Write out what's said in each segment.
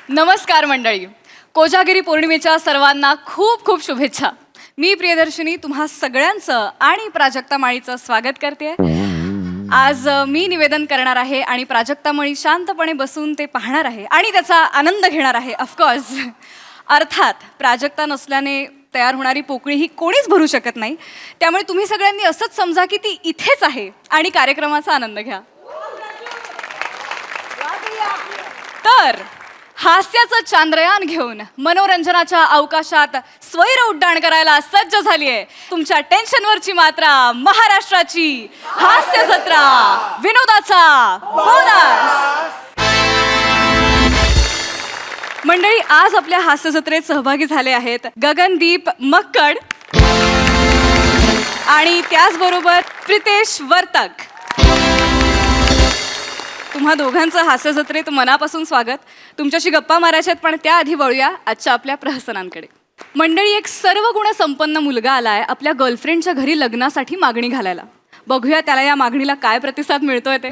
नमस्कार मंडळी. कोजागिरी पौर्णिमेच्या सर्वांना खूप खूप शुभेच्छा. मी प्रियदर्शिनी तुम्हा सगळ्यांचं आणि प्राजक्ता माळीचं स्वागत करते. आज मी निवेदन करणार आहे आणि प्राजक्ता माळी शांतपणे बसून ते पाहणार आहे आणि त्याचा आनंद घेणार आहे. ऑफकोर्स अर्थात प्राजक्ता नसल्याने तयार होणारी पोकळी ही कोणीच भरू शकत नाही. त्यामुळे तुम्ही सगळ्यांनी असंच समजा की ती इथेच आहे आणि कार्यक्रमाचा आनंद घ्या. तर हास्याचं चांद्रयान घेऊन मनोरंजनाच्या अवकाशात स्वैर उड्डाण करायला सज्ज झाली आहे तुमच्या टेन्शनवरची मात्रा, महाराष्ट्राची हास्य जत्रा, विनोदाचा बोनस. मंडळी, आज आपल्या हास्य जत्रेत सहभागी झाले आहेत गगनदीप मक्कड आणि त्याचबरोबर प्रितेश वर्तक. तुम्हा दोघांचं हास्य जत्रेत मनापासून स्वागत. तुमच्याशी गप्पा मारायच्यात, पण त्याआधी वळूया आजच्या आपल्या प्रहसनांकडे. मंडळी, एक सर्वगुण संपन्न मुलगा आलाय आपल्या गर्लफ्रेंडच्या घरी लग्नासाठी मागणी घालायला. बघूया त्याला या मागणीला काय प्रतिसाद मिळतोय ते.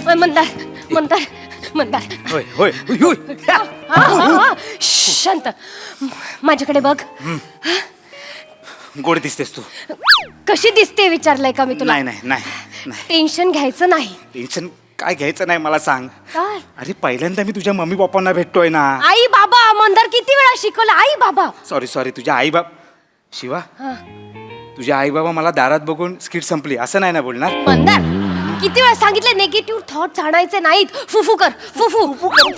मंदार मंदार मंदार. होय होय होय. शांत, माझ्याकडे बघ. गोड दिसतेस तू. कशी दिसते विचारलंय का मी तुला? नाही नाही नाही नाही. टेन्शन घ्यायचं नाही. टेन्शन काय घ्यायचं नाही, मला सांग. काय? अरे पहिल्यांदा मी तुझ्या मम्मी पप्पांना भेटतोय ना. आई बाबा, मंदार किती वेळा शिकवलं आई बाबा. सॉरी सॉरी, तुझ्या आई बाप शिवा, तुझ्या आई बाबा मला दारात बघून स्किट संपली असं नाही ना बोलणार. मंदार, किती वेळा सांगितलं निगेटिव्ह थॉट्स आणायचे नाहीत. फुफू कर फुफू.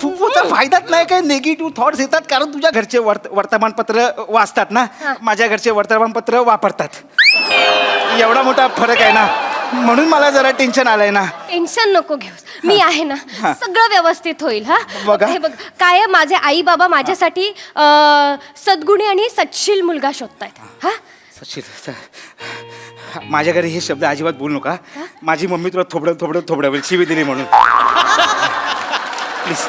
फुफूचा फायदाच नाही. काय निगेटिव्ह थॉट्स येतात कारण तुझ्या घरचे वर्तमानपत्र वाचतात ना, माझ्या घरचे वर्तमानपत्र वापरतात. एवढा मोठा फरक आहे ना, म्हणून मला जरा टेन्शन आलंय ना. टेन्शन नको घेऊस, मी आहे ना. सगळं व्यवस्थित होईल. हा बघा. हे बघ, काय माझे आई बाबा माझ्यासाठी सद्गुणी आणि सच्छील मुलगा शोधतायत. हा सचिन, माझ्या घरी हे शब्द अजिबात बोलू नका. माझी मम्मी तुला थोबडं थोबडं थोबडं शिवी दिली म्हणून. प्लीज.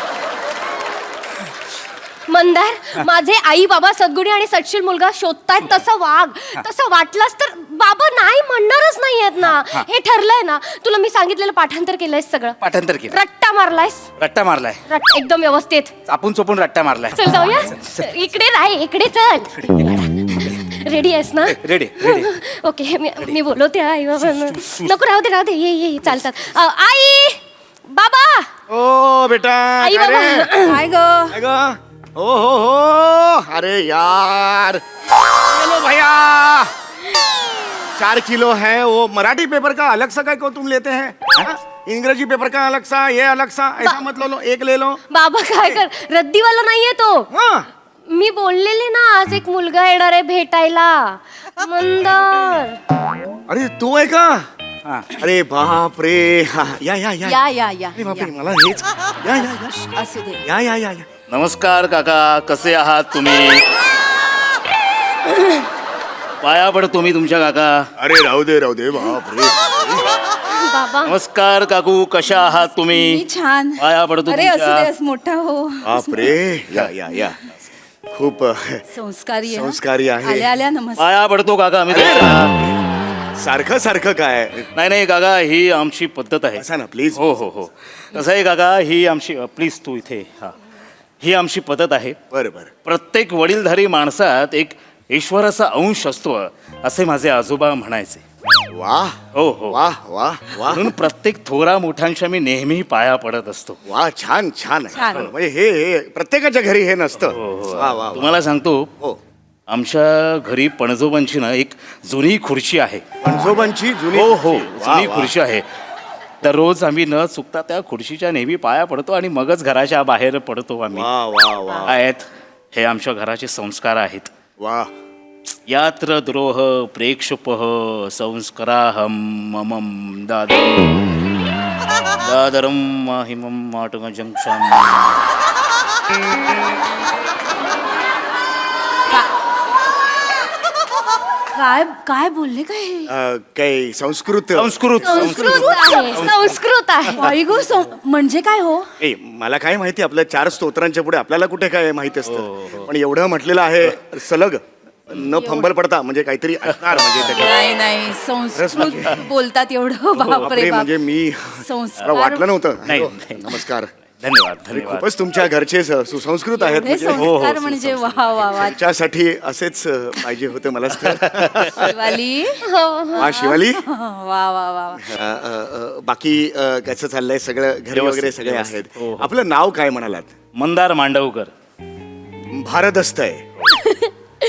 मंदार, माझे आई बाबा सद्गुणी आणि सच्छील मुलगा शोधतायत तसं वाग. तसं वाटलंच तर बाबा नाही म्हणणारच नाहीयेत ना. हे ठरलंय ना. तुला मी सांगितलेलं पाठांतर केलंयस सगळं. पाठांतर केलं. रट्टा मारलायस. रट्टा मारलाय. एकदम व्यवस्थित. आपण चोपून रट्टा मारलाय. चल जाऊया. इकडे राह, इकडे चल. रेडी आहेस ना? Ready ready. ओके, मी बोलवते आई बाबा. नको, राहू दे ये ये चालतात. आई बाबा. ओ बेटा. आई बाबा. काय ग? ग हो. अरे यार, चलो भैया 4 किलो है. वो मराठी पेपर का अलग सा काय को तुम लेते हैं? हाँ? इंग्रजी पेपर का अलग सा, ये अलग सा, ऐसा मत लो, एक ले लो. बाबा काय कर, रद्दीवाला नाहीये तो. हाँ. मी बोललेले ना, आज एक मुलगा येणार आहे भेटायला. मंदार. अरे तू आहे का? हा. अरे बाप रे. हा, या या या. या या या अरे बापरे, मला हेच. या या या. असू दे. या या या या. नमस्कार काका, कसे आहात तुम्ही? पाया पडतो मी तुमच्या काका. अरे राहू दे बाप रे. बाबा. नमस्कार काकू, कशा आहात तुम्ही? मी छान. पाया पडतो अरे असू तुमच्या. दे, मोठा हो. बाप रे. या या या. खूप संस्कारी आहे. संस्कारी आहे. आल्या आल्या नमस्कार. पाया पडतो काका मी तुमच्या. सारखं सारखं काय? नाही काका, ही आमची पद्धत आहे. असा ना प्लीज. हो हो हो. कसं आहे काका, ही आमची प्लीज तू इथे. हा, ही आमची पद्धत आहे. बरं बरं. प्रत्येक वडीलधारी माणसात एक ईश्वराचा अंश असतो असे माझे आजोबा म्हणायचे. वाह हो हो. वाह वाह वाह. म्हणून प्रत्येक थोरा मोठ्यांच्या मी नेहमी पाया पडत असतो. वा छान छान आहे. छान. म्हणजे हे प्रत्येकाच्या घरी हे नसतं. हो, वा वा. तुम्हाला सांगतो, हो. आमच्या घरी पणजोबांची ना एक जुनी खुर्ची आहे. पंजोबांची जुनी. हो हो, वा, जुनी वा. खुर्ची आहे. तर रोज आम्ही न चुकता त्या खुर्चीच्या नेहमी पाया पडतो आणि मगच घराच्या बाहेर पडतो आम्ही. वा वा वा आहेत हे आमच्या घराचे संस्कार आहेत. वा. यात्र द्रोह प्रेक्षुपः संस्काराहम ममम दादरम दादरम माहिमम माटंग जंक्शन. काय काय बोलले काय हे? काही संस्कृत. संस्कृत संस्कृत आहे. बाई गो, म्हणजे काय हो? ए मला काय माहिती, आपल्या 4 स्तोत्रांच्या पुढे आपल्याला कुठे काय माहिती असतं. पण एवढं म्हटलेलं आहे सलग न फंबल पडता म्हणजे काहीतरी असणार म्हणजे त्याच्यात. नाही नाही संस्कृत बोलतात एवढं बापरे बापरे, बाप म्हणजे मी संस्कार मला वाटलं नव्हतं. नाही, हॅलो, नाही. नमस्कार. धन्यवाद धन्यवाद खूपच तुमच्या घरचे सुसंस्कृत आहेत एवढे म्हणजे. संस्कार म्हणजे वा वा वा त्याच्यासाठी असेच पाहिजे होते मला शिवाली वा शिवाली. वा वा वा बाकी कसं चाललंय सगळं घरी व्यवस्थित, वगैरे सगळे व्यवस्थित. आहेत. हो, हो. आपलं नाव काय म्हणालात? मंदार मांडवकर. भारदस्त आहे.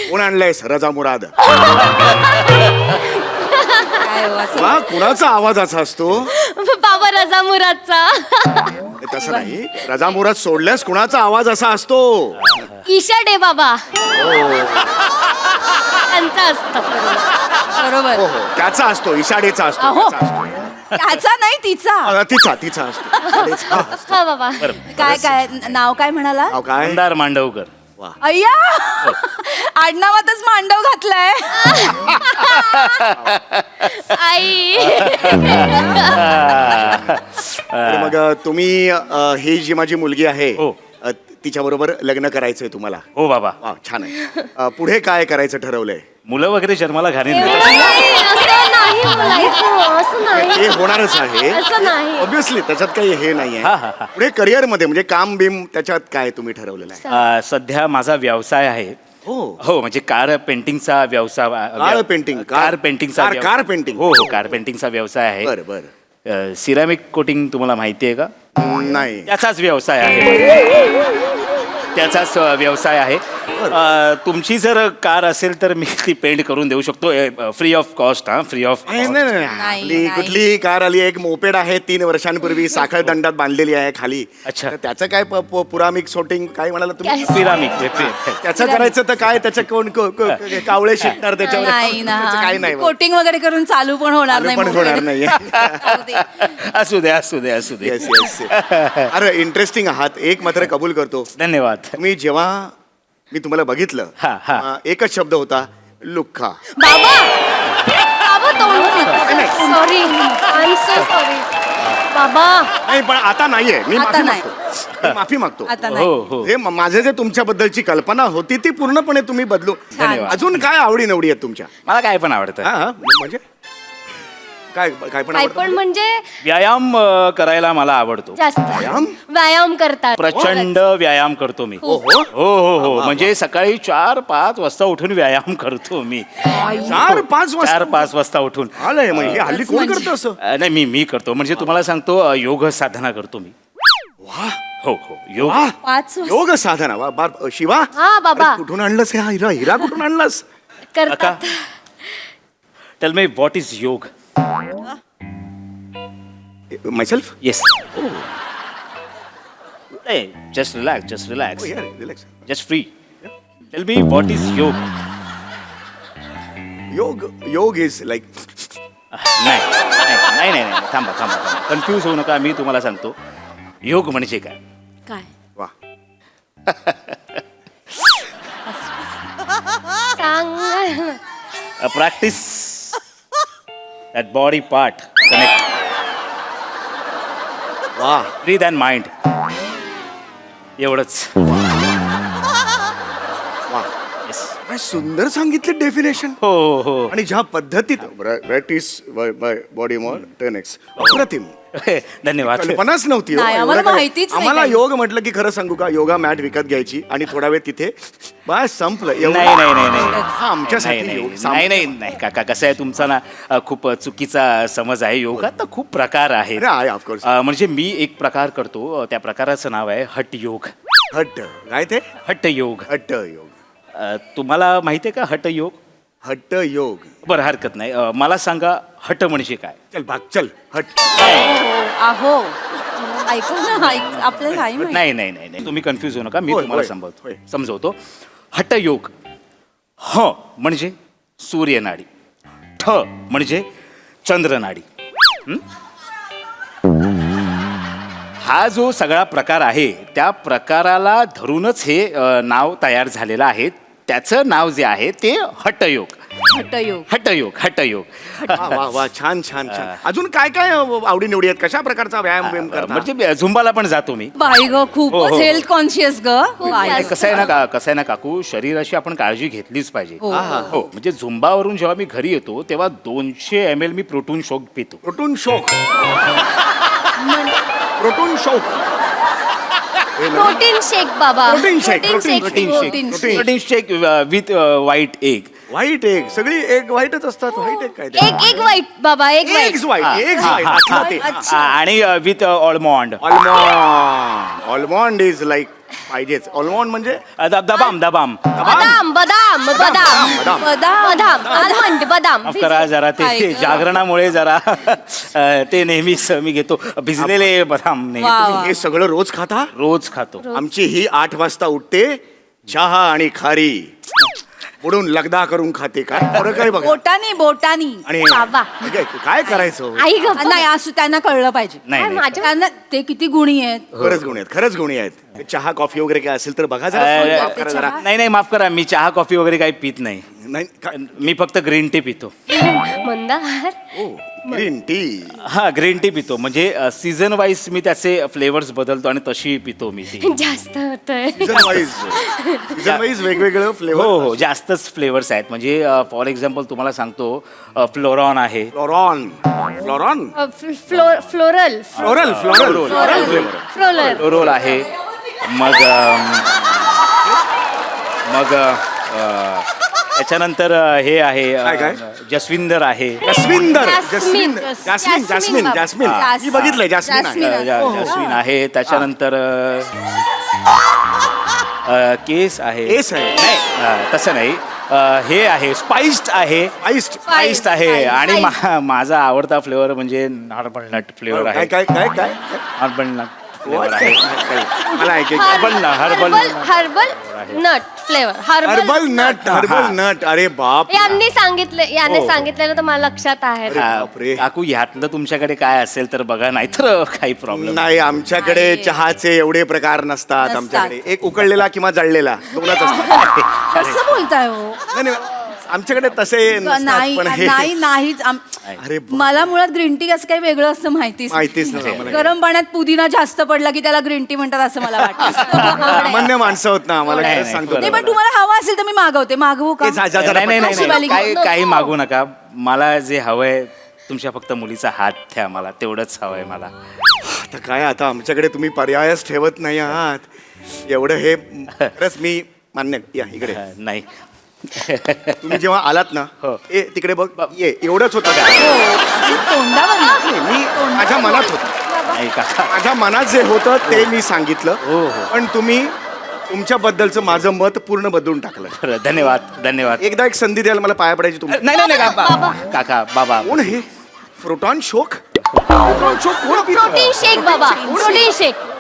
कोण आणलंय रजा मुराद? काय वा असं- वा, कुणाचा आवाज असा असतो? बाबा रजा मुरादचा. तसं नाही, रजा मुराद सोडल्यास कुणाचा आवाज असा असतो? ईशा डे बाबा त्यांचा असतो. बरोबर हो हो, त्याचा असतो, इशाडेचा असतो, अहो. त्याचा असतो. त्याचा नाही तिचा तिचा असतो. इशाडेचा असतो. हा बाबा. काय काय नाव काय म्हणाला नाव काय? मंदार मांडवकर. अय्या आडनावातच मांडव घातलाय आई. आणि मग तुम्ही ही जी माझी मुलगी आहे हो. तिच्या बरोबर लग्न करायचंय तुम्हाला? हो बाबा. वा, छान आहे. पुढे काय करायचं ठरवलंय? मुलं वगैरे जन्माला घालेन. नाही, असं नाही बोलायचं, असं नाही. ते होणारच आहे असं नाही. ऑब्विसली, त्याच्यात काही हे नाहीये. हा, हा, हा. पुढे करिअर मध्ये म्हणजे काम बिम त्याच्यात काय तुम्ही ठरवलेलं आहे? सध्या माझा व्यवसाय आहे. हो. हो म्हणजे कार पेंटिंगचा व्यवसाय. कार पेंटिंग, कार पेंटिंगचा कार पेंटिंग. हो हो कार पेंटिंगचा व्यवसाय आहे. बर बर. सिरामिक कोटिंग तुम्हाला माहिती आहे का? नाही. त्याचाच व्यवसाय आहे. त्याचाच व्यवसाय आहे. तुमची जर कार असेल तर मी ती पेंट करून देऊ शकतो फ्री ऑफ कॉस्ट. हा, फ्री ऑफ नाही, नाही, नाही. नाही, आपली नाही. कुठली कार आली? एक मोपेड आहे 3 वर्षांपूर्वी साखळ दंडात बांधलेली आहे खाली. अच्छा. तर त्याचं काय पुरामिक शॉटिंग काय म्हणाला तुम्ही? सिरामिक. त्याचं करायचं तर काय त्याच्या कोण कावळे शिकणार त्याच्यावर? नाही त्याचं काय नाही ना कोटिंग वगैरे करून चालू पण होणार चालू नाही पण होणार मोपेड. नाहीये. जाऊ दे. असू दे असू दे असू दे. Yes yes. अरे इंटरेस्टिंग आहात. एक मात्र कबूल करतो, धन्यवाद. तुम्ही जेव्हा मी तुम्हाला बघितलं हा, हा. एकच शब्द होता, लुक्खा. बाबा बाबा तोंड sorry, I am so sorry बाबा. नाही पण आता नाहीये. मी आता माफी नाही. मागतो. मी माफी मागतो. आता हो नाही हो. हे माझे जे तुमच्याबद्दलची कल्पना होती ती पूर्णपणे तुम्ही बदलू. धन्यवाद. अजून काय आवडी निवडी आहेत तुमच्या? मला काय पण आवडतं. हा, हा, म्हणजे काय काय पण काय आवडतं? पण म्हणजे व्यायाम करायला मला आवडतो. जास्त व्यायाम करतात. प्रचंड व्यायाम करतो मी. हो हो हो हो म्हणजे सकाळी 4-5 वाजता उठून व्यायाम करतो मी. 4-5 वाजता? 4-5 वाजता उठून. आलंय म्हणजे हल्ली कोण करतं असं? नाही मी करतो म्हणजे तुम्हाला सांगतो योग साधना करतो मी. वा हो हो योग. वा. 5 योग साधना. वा बार शिवा. हा, बाबा. अरे, कुठून आणलंस हा हिरा? हिरा कुठून आणलास? करतात. टेल मी व्हॉट इज योग? Myself. Yes. Just relax just relax relax. Just free. Tell me what is योग? योग इज लाईक. नाही नाही नाही नाही थांबा थांबा थांबा कन्फ्यूज होऊ नका. मी तुम्हाला सांगतो योग म्हणजे काय. काय वा. सांग. Practice that body part connect वा. Breath and mind. एवढंच. वा. Yes. काय सुंदर सांगितले डेफिनेशन. हो हो हो. आणि ज्या पद्धतीत प्रॅक्टिस बॉडी मोर 10x. अप्रतिम. धन्यवाद. कल्पनाच नव्हती हो. नाही, आम्हाला एवढं काय. माहितीच नाही आम्हाला काही. योग म्हटलं की खरं सांगू का, योगा मॅट विकत घ्यायची आणि थोडा वेळ तिथे बस संपलं. एवढं. नाही नाही नाही नाही हा, आमच्यासाठी नाही, योग. नाही नाही नाही काका कसं आहे तुमचा ना खूप चुकीचा समज आहे. योगात तर खूप प्रकार आहेत. अरे आहे, of course. म्हणजे मी एक प्रकार करतो त्या प्रकाराचं नाव आहे हठ योग. हट्ट. काय ते? हट्ट योग. हट्ट योग. तुम्हाला माहिती आहे का हठ योग? हट्ट योग. बरं हरकत नाही. मला सांगा हठ म्हणजे काय? चल भाग चल. हट. आहो ऐका ना ऐक आपल्याला काही माहिती. नाही नाही नाही नाही तुम्ही कन्फ्यूज होऊ नका. मी होय, तुम्हाला होय, होय. समजवतो. हठ योग. ह म्हणजे सूर्यनाडी. ठ म्हणजे चंद्रनाडी. हं? हा जो सगळा प्रकार आहे त्या प्रकाराला धरूनच हे नाव तयार झालेलं आहे. त्याचं नाव जे आहे ते हठयोग. हटयोग. हठयोग हठयोग वा वा वा छान छान छान. अजून काय काय आवडी निवडी आहेत? कशा प्रकारचा व्यायाम व्यायाम करता? म्हणजे झुंबाला पण जातो मी. बाई ग हो, खूपच हो. हेल्थ कॉन्शियस ग. बाई. नाही, कसं आहे ना काकू, शरीराची आपण काळजी घेतलीच पाहिजे. हो. हो म्हणजे झुंबावरून जेव्हा मी घरी येतो तेव्हा 200 ml मी प्रोटीन शोक पितो. प्रोटून शोक. प्रोटून शोक. प्रोटीन शेक बाबा protein shake, protein protein shake protein shake Protein protein shake with white egg. White egg. सगळी एग व्हाईटच असतात. व्हाईट एग काय ते? एक वाईट बाबा एक वाईट एग्स व्हाईट. Eggs white. अच्छा ते. आणि विथ ऑलमॉन्ड. ऑलमॉन्ड. ऑलमॉन्ड इज लाईक पाहिजेच. ऑलमॉन्ड म्हणजे दबाम दबाम. बदाम बदाम बदाम बदाम आलमंड बदाम माफ करा जरा काय ते गं? जागरणामुळे जरा ते नेहमीच मी घेतो भिजलेले बदाम नेहमी वा. तुम्ही हे सगळं रोज खाता? रोज खातो. आमची ही 8 वाजता उठते, चहा आणि खारी बुडून लगदा करून खाते. काय फरक आहे बघा. बोटानी आणि बाबा. काय करायचं? आई ग नाही असं त्यांना कळलं पाहिजे. नाही काय नाही. माझ्या त्यांना ते किती गुणी आहेत. खरंच गुणी आहेत. खरंच गुणी आहेत. चहा कॉफी वगैरे काय असेल तर बघा जरा. माफ करा जरा. नाही नाही माफ करा, मी चहा कॉफी वगैरे काही पित नाही. नाही मी फक्त ग्रीन टी पितो. Mandar green tea. हा ग्रीन टी पितो म्हणजे सीझन वाईज मी त्याचे फ्लेवर्स बदलतो आणि तशी पितो मी ती. जास्त होतंय सीझन वाईज वेगवेगळं हो फ्लेवर. हो जास्तच फ्लेवर्स आहेत म्हणजे फॉर एक्झाम्पल तुम्हाला सांगतो फ्लोरॉन आहे. फ्लोरॉन. फ्लोरॉन. Floral floral. Floral. Floral flavour. Floral role आहे मग मग त्याच्यानंतर हे आहे काय? जसविंदर आहे. जस्विंदर. जास्मिन. जास्मिन. जास्मिन. बाबा. जास्मिन. जास्मिन. मी बघितलंय जास्मिन आहे. जस्विन आहे त्याच्यानंतर केस आहे. केस आहे. नाही तसं नाही हे आहे स्पाइस्ड आहे. आईस्ट. स्पाइस्ड आहे आणि माझा आवडता फ्लेवर म्हणजे नॉर्मल नट फ्लेवर काय आहे. काय काय काय? नॉर्मल नट फ्लेवर आहे. मला ऐकायचं. Herbal herbal nut flavour herbal nut. Herbal nut. अरे बाप. यांनी सांगितलेलं तर मला लक्षात आहे बापरे. काकू ह्यातलं तुमच्याकडे काय असेल तर बघा नाहीतर काही प्रॉब्लेम नाही आमच्याकडे चहाचे एवढे प्रकार नसतात. नसतात. आमच्याकडे एक उकळलेला किंवा जळलेला दोनच असतात. कसं बोलताय हो? नाही, नाही, आमच्याकडे तसे नसतात नाही पण हे नाही नाहीच अरे बाप. मला मुळात ग्रीन टी असं काही वेगळं असं माहितीच माहितीच नाही आम्हाला. गरम पाण्यात पुदिना जास्त पडला की त्याला ग्रीन टी म्हणतात असं मला वाटतं. सामान्य माणसं होत ना आम्हाला नाही, खरंच नाही, सांगतो. नाही पण तुम्हाला हवा असेल तर मी मागवू का? ए, जा, जा, जरा नाही नाही अशी वाली नाही घेऊ. काही मागू नका. मला जे हवंय तुमच्या फक्त मुलीचा हात द्या मला तेवढंच हवंय मला. आता काय आता आमच्याकडे तुम्ही पर्यायच ठेवत नाही आहात एवढं हे खरंच मी मान्य. या इकडे नाही तुम्ही जेव्हा आलात ना हो. ए तिकडे बघ ये एवढंच होतं का? तोंडावर नाही, मी माझ्या मनात होतं. नाही काका. माझ्या मनात जे होतं ते मी सांगितलं. हो, हो. पण तुम्ही तुमच्याबद्दलचं माझं मत पूर्ण बदलून टाकलं. बरं, धन्यवाद. एकदा एक संधी द्याल मला पाया पडायची तुम्ही. नाही काका बाबा कोण हे फ्रुटॉन शोक? फ्रुटॉन शोक कोण पितं? प्रोटीन शेक बाबा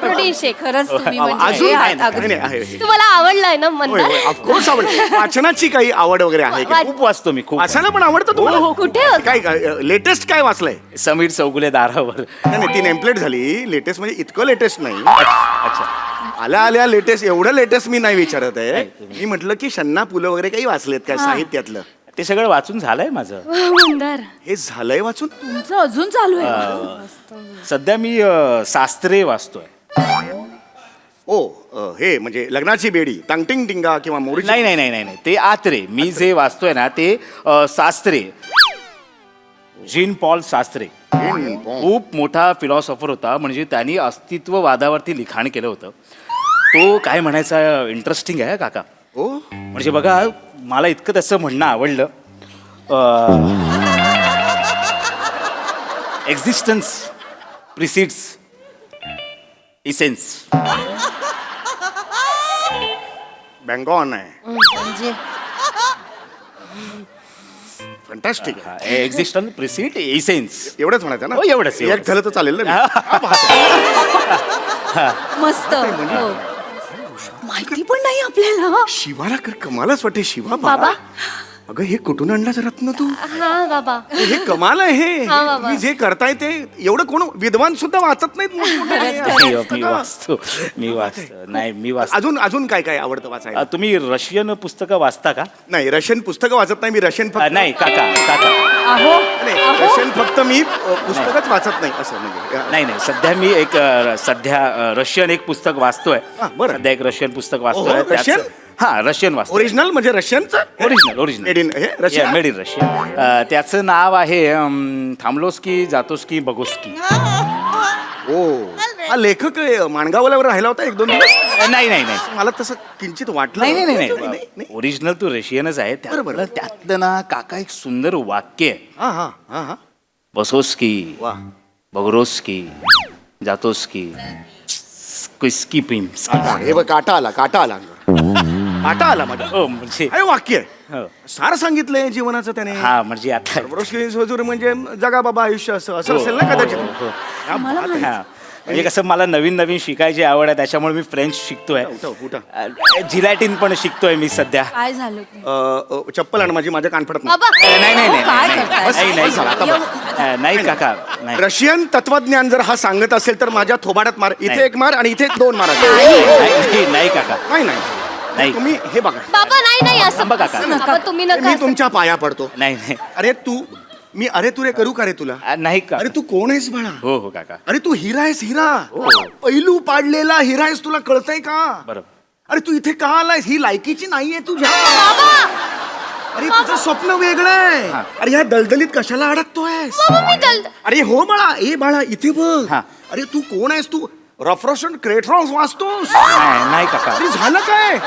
प्रोटीन शेक खरंच तुम्ही म्हणजे अजून हे नाही, आहात अगदी. नाही, आहे, आहे. तुम्हाला आवडलाय ना होय मंदार होय ऑफकोर्स आवड. वाचनाची काही आवड वगैरे आहे का? खूप वाचतो मी खूप. वाचायला पण आवडतं तुम्हाला? कुठे होतं? काय लेटेस्ट काय वाचलंय? समीर चौगुले दारावर. नाही ती नेमप्लेट झाली. लेटेस्ट म्हणजे इतकं लेटेस्ट नाही. अच्छा आल्या लेटेस्ट एवढं लेटेस्ट मी नाही विचारत आहे. मी म्हटलं की शन्ना पुलं वगैरे काही वाचलेत काय साहित्यातलं? ते सगळं वाचून झालंय माझं. मंदार हे झालंय वाचून? तुमचं अजून चालू आहे. सध्या मी शास्त्रे वाचतोय. हे म्हणजे लग्नाची बेडी तांगटिंग टिंगा किंवा मोरी. नाही ते आत्रे. मी जे वाचतोय ना ते शास्त्रे. जीन पॉल शास्त्रे खूप मोठा फिलॉसॉफर होता. म्हणजे त्यांनी अस्तित्ववादावरती लिखाण केलं होतं. तो काय म्हणायचा इंटरेस्टिंग आहे काका. हो म्हणजे बघा मला इतकं त्याचं म्हणणं आवडलं. Existence प्रिसिड्स essence. बँगॉन आहे. म्हणजे फंटॅस्टिक. Existence प्रिसिड essence. एवढंच म्हणायचं हो, ना? एवढंच. एक झालं तर चालेल ना? मस्त हो. माहिती पण नाही आपल्याला. शिवाला कर कमालच वाटते. शिवा बाबा अगं हे कुठून आणलाच रत्न तू हा बाबा. हे कमाल आहे हा, बाबा. तुम्ही जे करताय ते एवढं कोण विद्वान सुद्धा वाचत नाहीत मोठमोठे. मी वाचतो नाही मी वाचतो अजून अजून काय काय आवडतं वाचायला तुम्ही रशियन पुस्तकं वाचता का नाही रशियन पुस्तकं वाचत नाही मी रशियन फक्त नाही काका काका अहो नाही रशियन फक्त मी पुस्तकच वाचत नाही असं म्हणजे नाही नाही सध्या मी एक सध्या रशियन एक पुस्तक वाचतोय हा, बरं. सध्या एक रशियन पुस्तक ओहो, वाचतोय रशियन? हा रशियन वाचतो ओरिजिनल म्हणजे रशियनचं ओरिजिनल ओरिजिनल मेड इन हे रशियन मेड इन रशिया त्याचं नाव आहे थांबलोस्की जातोस्की बगोस्की ओ हा लेखक माणगावल्यावर राहिला होता 1-2 दिवस नाही नाही नाही मला तसं किंचित वाटलं नाही नाही नाही, नाही नाही. ओरिजिनल तो रशियनच आहे बरोबर. त्यातलं ना काका एक सुंदर वाक्य आहे हा हा हा हा बसोस्की वा बगरोस्की जातोस्की स्किस्की पिम्स हे बघ काटा आला काटा आला माझ्या हो म्हणजे अरे वाक्य आहे. हो. सार सांगितलंय जीवनाचं त्याने हा म्हणजे आता हजूर म्हणजे जगा बाबा आयुष्य असं असं असेल ना कदाचित क्या बात आहे. हा म्हणजे कसं मला नवीन नवीन शिकायची आवड आहे त्याच्यामुळे मी फ्रेंच शिकतोय उठा. जिलॅटिन पण शिकतोय मी सध्या काय झालं ते? चप्पल आण माझ्या कानफडत नाही. बाबा नाही नाही नाही काय नाही, करताय? नाही नाही बस, आता बस. नाही काका नाही रशियन तत्वज्ञान जर हा सांगत असेल तर माझ्या थोबाडात मार इथे नाही. एक मार आणि इथे 2 मारा नाही नाही काका नाही नाही. नाही तुम्ही हे बघा बाबा नाही नाही असं थांबा काका. बाबा तुम्ही नका मी असं. तुमच्या पाया पडतो नाही नाही अरे तू मी अरे तू रे करू का रे तुला नाही का अरे तू कोण आहेस बाळा हो हो काका अरे तू हिरा आहेस हिरा पैलू पाडलेला हिरा आहेस तुला कळतंय का बरोबर अरे तू इथे का आलायस ही लायकीची नाहीये तुझ्या अरे तुझं स्वप्न वेगळं आहे हा. अरे ह्या दलदलीत कशाला अडकतोयस बाबा मी चल अरे हो बाळा ए बाळा इथे बघ हा. अरे तू कोण आहेस तू रफरोशन क्रेटरॉस वाचतोस नाही नाही काका अरे झालं काय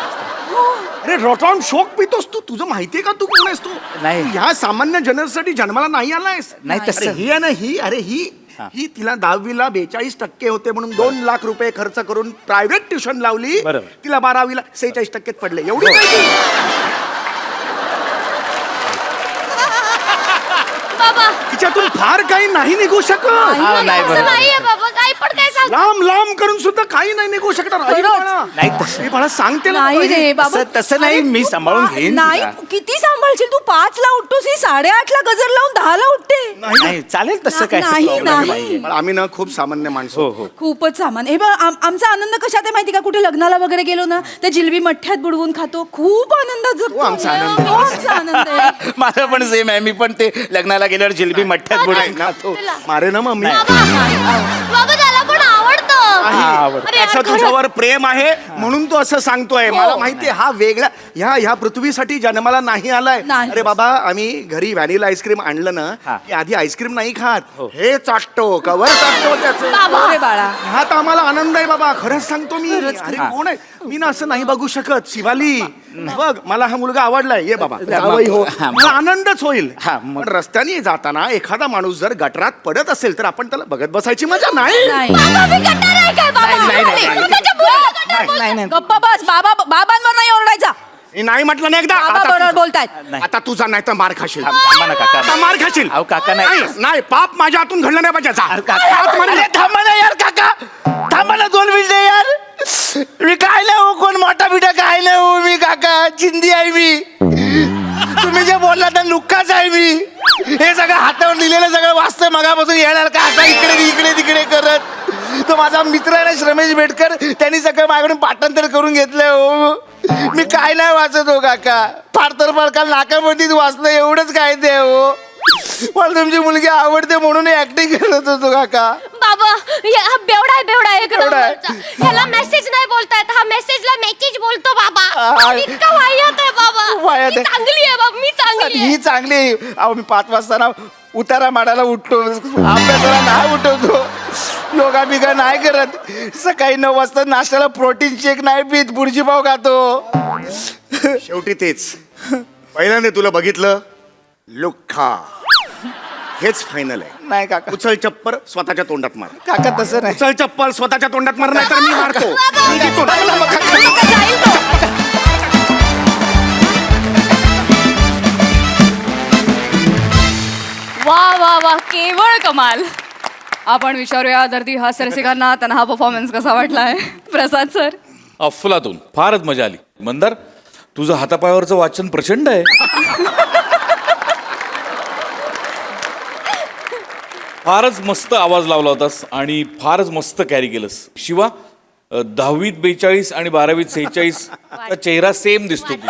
अरे रॉटॉन शोक पितोस तू तुझं माहितीये का तू कोण आहेस तू नाही. तू ह्या सामान्य जनरसाठी जन्माला नाही आलायस नाही तसं. अरे ही आहे ना ही अरे ही हा. ही तिला 10वीला 42% होते म्हणून 2 लाख रुपये खर्च करून प्रायव्हेट ट्युशन लावली बरोबर. तिला 12वीला 46% पडले एवढी काय ती? बाबा तिच्यातून फार काही नाही निघू शकत हा, नाही असं बरोबर. नाहीये बाबा काय पण काय सांग लांब लांब करून सुद्धा काही नाही निघू शकणार अरे बाळा. नाही तसं. अरे बाळा सांगते ना नाही बाबा, रे हे- बाबा तसं नाही, मी सांभाळून घेईन नाही तिला. किती सांभाळशील तू 5ला उठतोस ही 8:30ला गजर लावून 10ला उठते नाही चालेल तसं काय नाही, problem नाही. नाहीये. बाळा, आम्ही ना खूप सामान्य माणसं हो हो खूपच सामान हे बघ आमचा आनंद कशात आहे माहिती का कुठे लग्नाला वगैरे गेलो ना तर जिलबी मठ्ठ्यात बुडवून खातो खूप आनंद जगतो आमचा आनंद. खूप आनंद आहे माझं पण सेम आहे मी पण ते लग्नाला गेल्यावर जिलबी मठ्ठ्यात बुडवून खातो तुला. मारे ना मम्मी बाबा त्याला पण आवडतं हा, आवडतं. अरे यार, त्याचं खरंच. तुझ्यावर प्रेम आहे म्हणून तो असं सांगतोय मला माहितीये हा वेगळा ह्या पृथ्वीसाठी जन्माला नाही आलाय नाही. अरे बाबा आम्ही घरी व्हॅनिला आईस्क्रीम आणलं ना हा. की आधी आईस्क्रीम नाही खात हे चाटतो कवर चाटतो त्याचं बाबा अरे बाळा ह्यात आम्हाला आनंद आहे बाबा खरंच सांगतो मी अरे हा. कोण आहे मी ना असं नाही बघू शकत शिवाली बघ मला हा मुलगा आवडलाय ये बाबा जावई हो. हा, मला आनंदच होईल हा, मग. पण रस्त्याने जाताना एखादा माणूस जर गटरात पडत असेल तर आपण त्याला बघत बसायची मजा नाही नाही बाबा मी गटार आहे काय बाबा नाही, नाही, नाही. स्वतःच्या मुलाला गटार बोलतो. नाही नाही गप्पा बस बाबांवर नाही ओरडायचा मी नाही म्हटलं नाही एकदा बाबा आता बरोबर तुझा- बोलतायत नाही. आता तुझा नाही तर मार खाशील थांबा ना काका आता मार खाशील अहो, काका नाही. नाही पाप माझ्या हातून घडलं नाही पाहिजे जा. अरे काका हात मारून अरे थांबा ना यार काका थांबा ना 2 मिनिटं यार मी काय नाही हो कोण मोठा बिटा काय नाही हो मी काका चिंदी आहे मी तुम्ही जे बोलला तर लुक्काच आहे मी हे सगळं हातावर लिहिलेलं सगळं वाचतोय मगापासून येणार का असा इकडे इकडे तिकडे करत तो माझा मित्र आहे ना श्रमेश बेटकर त्यांनी सगळं माझ्याकडून पाठांतर करून घेतलंय हो मी काय नाही वाचत हो काका फार तर फार काल नाकामध्येच वाचलं एवढंच काय ते हो मला तुमची मुलगी आवडते म्हणून ऍक्टिंग करत होतो काका बाबा हा बेवडा आहे बेवडा आहे एकदम. बेवडा आहे. ह्याला मेसेज नाही बोलतायत हा मेसेजला मेसेज बोलतो बाबा आ. इतका वाह्यात आहे बाबा वाह्यात मी आहे. चांगली आहे बाबा मी चांगली आहे ही चांगली आहे. अहो मी 5 वाजता ना उतारा माडायला उठतो अभ्यासाला नाही उठवतो योगा बिगा नाही करत सकाळी 9 वाजता नाश्त्याला प्रोटीन शेक नाही पीत बुर्जी पाव खातो शेवटी तेच पहिल्यांदा तुला बघितलं लुख्खा हेच फायनल आहे नाही काका उचल चप्पर स्वतःच्या तोंडात मार काका तसं नाही उचल चप्पल स्वतःच्या तोंडात मार नाही तर मी मारतो मी देतो. वा वा वा केवळ कमाल आपण विचारूया दर्दी हास्य रसिकांना त्यांना हा परफॉर्मन्स कसा वाटलाय प्रसाद सर अफलातून फारच मजा आली मंदार तुझं हातापायावरचं वाचन प्रचंड आहे. फारच मस्त आवाज लावला होतास आणि फारच मस्त कॅरी केलंस. शिवा 10वीत 42 आणि 12वीत 46 चा चेहरा सेम दिसतो तू.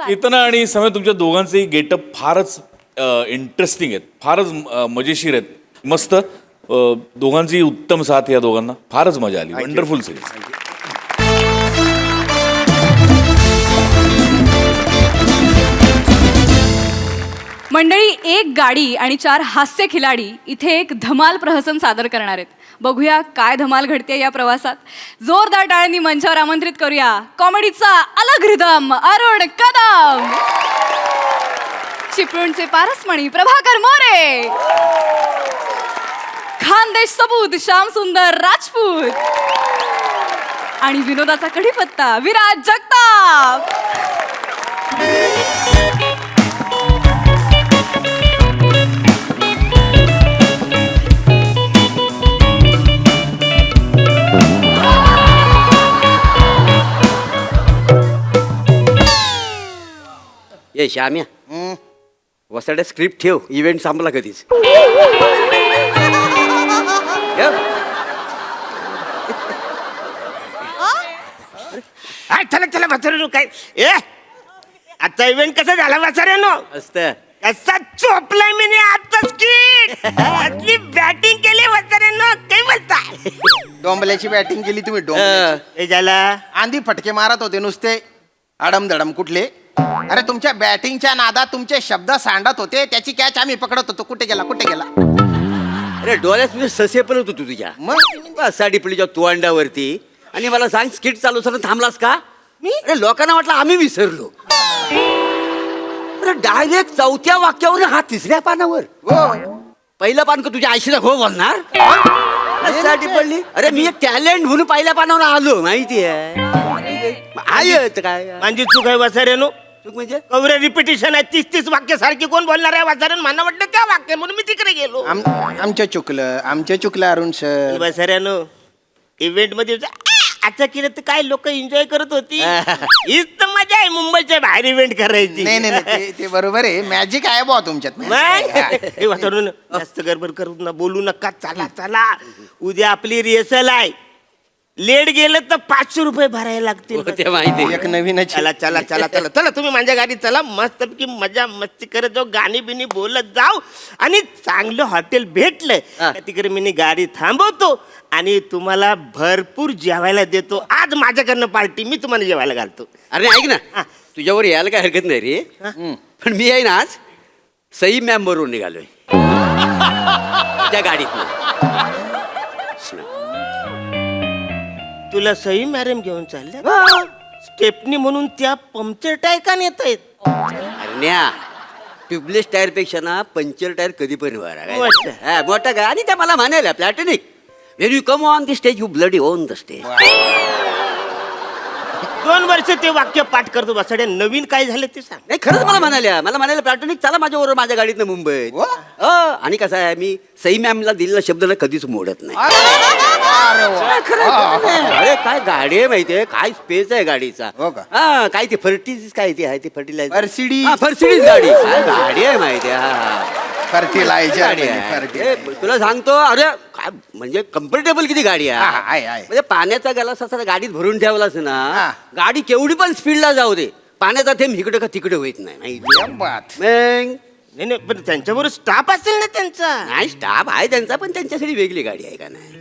चेतना आणि समय तुमच्या दोघांचेही गेटअप फारच इंटरेस्टिंग आहेत, फारच मजेशीर आहेत. मस्त दोघांची उत्तम साथ या दोघांना. फारच मजा आली. Wonderful series. मंडळी, एक गाडी आणि 4 हास्य खिलाडी इथे एक धमाल प्रहसन सादर करणार आहेत. बघूया काय धमाल घडते या प्रवासात. जोरदार टाळ्यांनी मंचावर आमंत्रित करूया कॉमेडीचा अलग रिदम अरुण कदम, चिपळूणचे पारसमणी प्रभाकर मोरे, खानदेश सबूत श्याम सुंदर राजपूत आणि विनोदाचा कढीपत्ता विराज जगताप. ये श्याम्या, वसाड्या स्क्रिप्ट ठेव, इव्हेंट संपला कधीच. चला चला वाचारे काय ए आता इव्हेंट कसा झाला वाचारे नो असतं कसा चोपलाय मी आताच की आतली बॅटिंग केली वाचारे नो काय बोलता डोंबल्याची बॅटिंग केली तुम्ही. डोंबल्याची हे झाला आंधी फटके मारत होते नुसते अडमधडम कुठले. अरे तुमच्या बॅटिंगच्या नादात तुमचे शब्द सांडत होते, त्याची कॅच आम्ही पकडत होतो. कुठे गेला कुठे गेला. अरे डोळ्यात तुझे ससे पण होतो तुझ्या मग साडी पिढीच्या तोंडावरती. आणि मला सांग, स्किट चालू सर थांबलास का? मी अरे लोकांना वाटलं आम्ही विसरलो. अरे डायरेक्ट 4थ्या वाक्यावर हा 3ऱ्या पानावर. पहिलं पान का तुझ्या आईशीला हो बोलणार? साठी पडली. अरे मी एक टॅलेंट म्हणून पहिल्या पानावर आलो, माहिती आहे. काय माझी चूक आहे वाचारे नो. चूक म्हणजे कवरे रिपिटेशन आहे 30 वाक्य सारखी कोण बोलणार आहे वाचारे. मला वाटतं त्या वाक्य म्हणून मी तिकडे गेलो. आमच्या चुकलं अरुण सर. वाचाऱ्यानो इव्हेंट मध्ये आता केलं तर काय लोक एन्जॉय करत होती. हीच तर मजा आहे मुंबईच्या बाहेर इव्हेंट करायची. नाही नाही नाही, ते बरोबर आहे. मॅजिक आहे बुवा तुमच्यात. हे वातावरण जास्त गडबड करू ना, बोलू नका. चला चला, उद्या आपली रिहर्सल आहे. लेट गेलं तर 500 रुपये भरायला लागतील. ते माहिती. एक नवीनच. चला चला चला चला चला, तुम्ही माझ्या गाडीत चला. मस्त की मजा मस्ती करत जाऊ, गाणी बिनी बोलत जाऊ. आणि चांगलं हॉटेल भेटलं का तिकडे मी गाडी थांबवतो आणि तुम्हाला भरपूर जेवायला देतो. आज माझ्याकडनं पार्टी, मी तुम्हाला जेवायला घालतो. अरे ऐक ना, तुझ्यावर यायला काय हरकत नाही रे. पण मी आहे ना आज सई मॅम बरोबर निघालोय त्या गाडीत. तुला सई मॅडम घेऊन चालल्या? स्टेपनी म्हणून त्या पंक्चर टायर का नेता येत? अरण्या, ट्यूबलेस टायर पेक्षा ना पंक्चर टायर कधी पण मोठं. मोठा काय. आणि त्या मला म्हणायला platonic, when you come on the stage you bloody on the stage. 2 वर्ष ते वाक्य पाठ करतो बसाड्या. नवीन काय झालं ते सांग. नाही खरंच मला म्हणाल्या प्लॅटनिक चला माझ्याबरोबर माझ्या गाडीतनं मुंबईत. आणि कसं आहे, मी सई मॅमला दिलेला शब्द ना कधीच मोडत नाही. अरे काय गाडी आहे माहितीये, काय स्पेस आहे गाडीचा. हा काय ती फर्टिलायझर, काय ती आहे ती फर्टिलायझर, फर्सिडीज गाडी. काय गाडी आहे माहितीये. फर्टिलायझर. तुला सांगतो, अरे काय म्हणजे कम्फर्टेबल किती गाडी आहे. म्हणजे पाण्याचा गलास असा गाडीत भरून ठेवलाच ना, गाडी केवढी पण स्पीडला जाऊ दे, पाण्याचा थेंब इकडे का तिकडे होत नाही. नाही पण त्यांच्याबरोबर स्टाफ असेल ना त्यांचा. नाही स्टाफ आहे त्यांचा, पण त्यांच्यासाठी वेगळी गाडी आहे का नाही.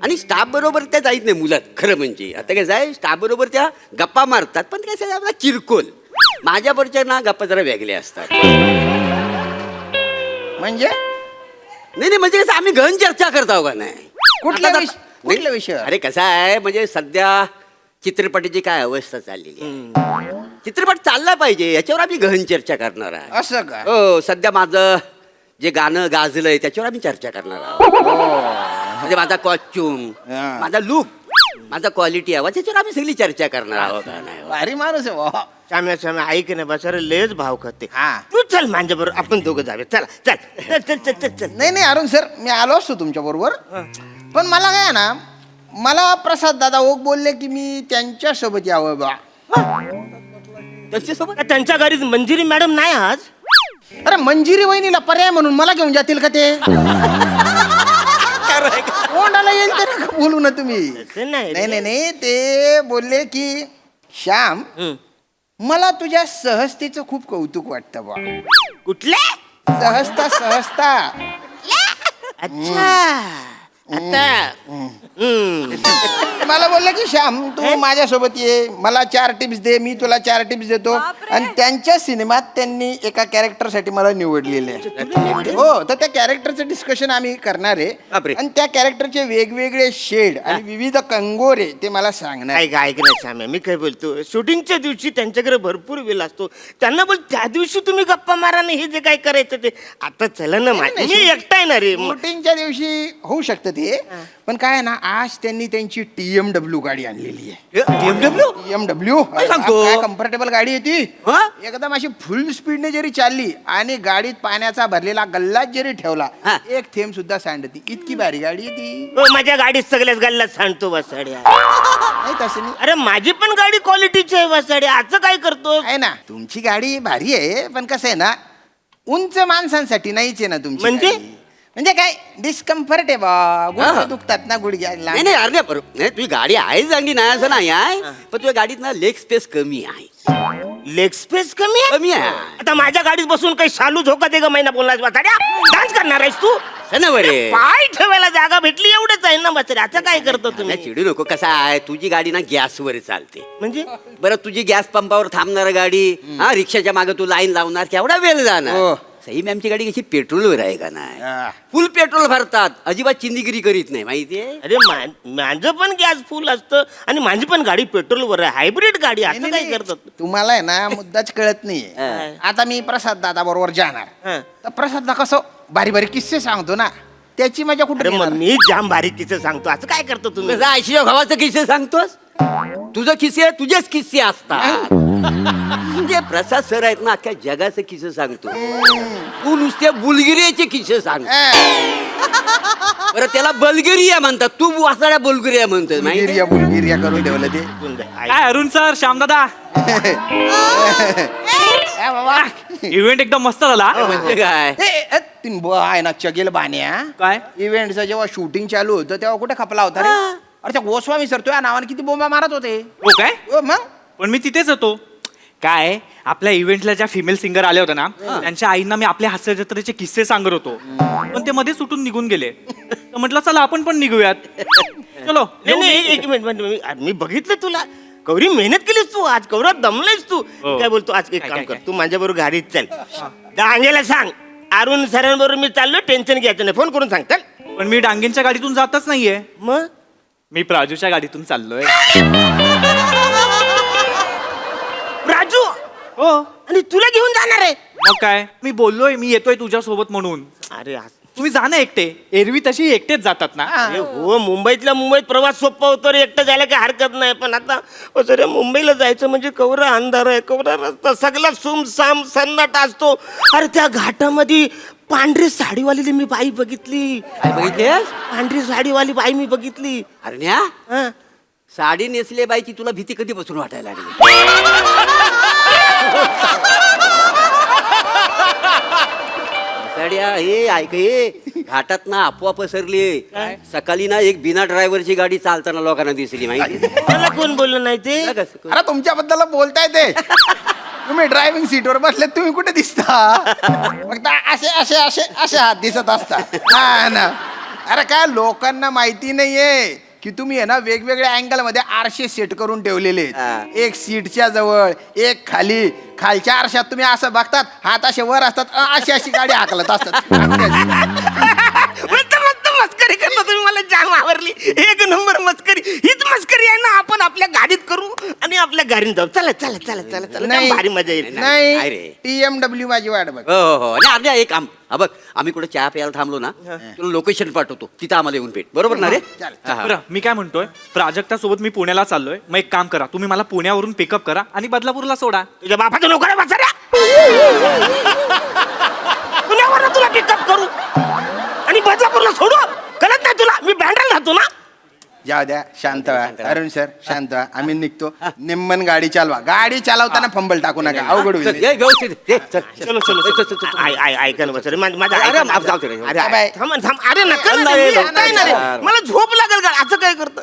आणि स्टाफ बरोबर त्या जाईत नाही मुलात. खरं म्हणजे आता कसं आहे, स्टाफ बरोबर त्या गप्पा मारतात, पण कसं आहे आपला चिरकोल. माझ्याबरोबरच्या ना गप्पा जरा वेगळ्या असतात. म्हणजे नाही म्हणजे कसं आम्ही गहन चर्चा करतो का नाही. कुठल्या विषय. अरे कसं आहे, म्हणजे सध्या चित्रपटाची काय अवस्था चाललेली आहे. चित्रपट चालला पाहिजे याच्यावर आम्ही गहन चर्चा करणार आहे. असं का. हो, सध्या माझं जे गाणं गाजलंय त्याच्यावर आम्ही चर्चा करणार आहोत. म्हणजे माझा कॉस्ट्युम, माझा लुक, माझा क्वालिटी आवाज, त्याच्यावर आम्ही सगळी चर्चा करणार आहोत. भारी माणूस आहे. श्याम्या श्याम्या ऐक ना बसार, लयच भाव खाते. तू चल माझ्या बरोबर, आपण दोघं जावे. चला चल चल चल चल चल. नाही नाही अरुण सर, मी आलो असतो तुमच्या बरोबर, पण मला काय ना, मला प्रसाद दादा ओक बोलले की मी त्यांच्यासोबत यावं बा. त्यांच्यासोबत त्यांच्या घरी मंजिरी मॅडम नाही आज. अरे मंजिरी वहिनीला पर्याय म्हणून मला घेऊन जातील का ते? कोणाला येईल ते नका बोलू ना तुम्ही. तसं नाही रे. नाही नाही नाही, ते बोलले की श्याम, मला तुझ्या सहजतेचं खूप कौतुक वाटतं बा. कुठले? सहजता सहजता. अच्छा आता मला बोलले की श्याम, तू माझ्यासोबत ये, मला 4 टिप्स दे, मी तुला 4 टिप्स देतो. आणि त्यांच्या सिनेमात त्यांनी एका कॅरेक्टरसाठी मला निवडलेले आहे. हो, तर त्या कॅरेक्टरचं डिस्कशन आम्ही करणार आहे. बापरे. आणि त्या कॅरेक्टरचे वेगवेगळे शेड आणि विविध कंगोरे ते मला सांगणार. ऐक ऐक ना श्याम्या, मी काय बोलतो, शूटिंगच्या दिवशी त्यांच्याकडे भरपूर वेळ असतो. त्यांना बोल त्या दिवशी तुम्ही गप्पा मारा ना, हे जे काय करायचं ते. आता चला ना, मी एकटा आहे ना रे. शूटिंगच्या दिवशी होऊ शकतं ते, पण काय आहे ना, आज त्यांनी त्यांची TMW गाडी आणलेली आहे. TMW सांगतो? काय कम्फर्टेबल गाडी आहे ती. हा? एकदम अशी फुल स्पीडने जरी चालली आणि गाडीत पाण्याचा भरलेला गल्लाच जरी ठेवला, हा. एक थेंब सुद्धा सांडती, इतकी भारी गाडी आहे ती. माझ्या गाडीत सगळ्याच गल्लात सांडतो वसाड्या. नाही तसं नाही अरे माझी पण गाडी क्वालिटीची आहे वसाड्या. आज काय करतो? आहे ना, तुमची गाडी भारी आहे, पण कसं आहे ना, उंच माणसांसाठी नाहीच आहे ना तुमची म्हणजे? गाडी. म्हणजे काय डिस्कम्फर्ट आहे बा, गुडघे दुखतात ना गुडघ्याला. नाही नाही, अरे नाही, बरोबर नाही, तुझी गाडी आहे चांगली नाही असं नाही आहे, पण तुझ्या गाडीत ना लेग स्पेस कमी आहे. लेग स्पेस कमी आहे. कमी आहे. आता माझ्या गाडीत बसून काही शालू झोका दे ग महिना बोलणार वसाड्या. डान्स करणार आहेस तू? बरे पाय ठेवायला जागा भेटली एवढंच आहे ना वसाड्या. आता काय करतो तुम्ही? चिडू नको. कसा आहे, तुझी गाडी ना गॅसवर चालते. म्हणजे बरं, तुझी गॅस पंपावर थांबणार गाडी, हा, रिक्षाच्या मागे तू लाईन लावणार, केवढा वेळ हो. जाणार. सई मॅमची गाडी कशी पेट्रोलवर आहे का नाही, हा. फुल पेट्रोल भरतात, अजिबात चिंदीगिरी करीत नाही, माहितीये. अरे माझं पण गॅस फुल असतं आणि माझी पण गाडी पेट्रोलवर आहे, हायब्रिड गाडी. असं काय करतात? तुम्हाला आहे ना मुद्दाच कळत नाहीये. आता मी प्रसाद दादा बरोबर जाणार, हा. तर प्रसाद दा कसं बारी बारी किस्से सांगतो ना, त्याची मजा कुठे अरे मग मी जाम बारीकीचं सांगतो. असं काय करतो तुम्ही? कसं आयशीच्या भावाचं किस्से सांगतोस? तुझं किस्से तुझेच किस्से असतात. म्हणजे प्रसाद सर आहेत ना, अख्ख्या जगाचे किस्से सांगतो, तू नुसते बुलगिरियाचे किस्से सांग. बरं, त्याला बल्गेरिया म्हणतात, तू वासाड्या बुलगिरिया म्हणतोस, माहिती बुलगिरिया बुलगिरिया करून ठेवलं ते. काय अरुण सर, श्यामदादा, बाबा इव्हेंट एकदम मस्त झाला. म्हणजे काय. आहे ना चगेल बाण्या, काय? इव्हेंटचं जेव्हा शूटिंग चालू होतं तेव्हा कुठे खपला होता रे? अरे त्या गोस्वामी सर तुझ्या नावाने किती बोंबा मारत होते. हो काय? मग पण मी तिथेच होतो. काय आपल्या इव्हेंटला ज्या फिमेल सिंगर आल्या होत्या ना, त्यांच्या आईंना मी आपल्या हास्य जत्रेचे किस्से सांगत होतो, पण ते मध्ये सुटून निघून गेले. तर म्हटलं चला आपण पण निघूयात. चलो. नाही नाही, एक मिनिट, मी बघितलं तुला. कवरी मेहनत केलीस तू आज, कवरात दमलायस तू. हो. काय बोलतो, आज एक काय, काम काय, कर, काय? तू माझ्याबरोबर गाडीत चल. डांगेला सांग अरुण सरांबरोबर मी चाललो, टेन्शन घ्यायचं नाही, फोन करून सांग. चल. पण मी डांगेंच्या गाडीतून जातच नाहीये, मग मी प्राजूच्या गाडीतून चाललोय. राजू, हो. आणि तुला घेऊन जाणार आहे? मग काय, मी बोललोय मी येतोय तुझ्या सोबत म्हणून. अरे तुम्ही जा ना एकटे, एरवी तशी एकटेच जातात ना. अरे हो, मुंबईतल्या मुंबईत प्रवास सोपा होतो रे, एकटं जायला काही हरकत नाही. पण आता सर मुंबईला जायचं म्हणजे कवरा अंधार आहे, कवरा रस्ता सगळा सुमसाम सन्नाटा असतो. अरे त्या घाटामध्ये पांढरी साडीवाली मी बाई बघितली. काय बघितलेस? पांढरी साडीवाली बाई मी बघितली. अरण्या, हं. साडी नेसले बाईची तुला भीती कधीपासून वाटायला लागली? साड्या, हे ऐक, हे घाटात ना अफवा पसरली. सकाळी ना एक बिना ड्रायव्हरची गाडी चालताना लोकांना दिसली, माहिती. मला कोण बोललं नाही ते? अरे तुमच्याबद्दल बोलताय ते. तुम्ही ड्रायव्हिंग सीटवर बसले, तुम्ही कुठे दिसता? फक्त असे असे असे असे हात दिसत असता. हा ना. अरे काय लोकांना माहिती नाहीये की तुम्ही आहे ना वेगवेगळ्या अँगल मध्ये आरशे सेट करून ठेवलेले आहेत. एक सीटच्या जवळ, एक खाली. खालच्या आरशात तुम्ही असं बघतात, हात असे वर असतात, अशी अशी गाडी हाकलत असतात. मस्त मस्त मस्करी करता तुम्ही, मला जाम आवरली. एक नंबर मस्करी. हीच मस्करी आहे ना, आपण आपल्या गाडीत करू आणि आपल्या गाडीत जाऊ. चला चला चला चला चला, नाही. जाम भारी मजा येईल. नाही नाही रे. TMW माझी वाट बघ. हो हो हो. आणि अरण्या, एक काम, हा बघ, आम्ही कुठे चहा प्यायला थांबलो ना, तुला लोकेशन पाठवतो, तिथं आम्हाला येऊन भेट, बरोबर ना रे? चालेल. हा, हा. बरं, मी काय म्हणतोय, प्राजक्ता सोबत मी पुण्याला चाललोय. मग एक काम करा, तुम्ही मला पुण्यावरून पिकअप करा आणि बदलापूरला सोडा. तुझ्या बापाचं नोकर आहे बसाऱ्या. पुण्यावर तुला पिकअप करू आणि बदलापूरला सोडू. कळत नाही तुला? मी मी बँड्राला राहतो ना. जाऊ द्या, शांत व्हा अरुण सर, शांत व्हा. आम्ही निघतो. निम्मन गाडी चालवा. गाडी चालवताना फंबल टाकू नका, अवघड चल, होईल. ये, व्यवस्थित ये, चल, चल. चलो चलो चल, चल, चल, चल. ऐका ना बस रे, माझा अरे, ऐका ना. जाऊ दे रे. अरे बाय. थांब थांब. अरे नका ना, नाही, मी नाही, एकटा येणार आहे. नाही. मला झोप लागेल का असं काय करतं.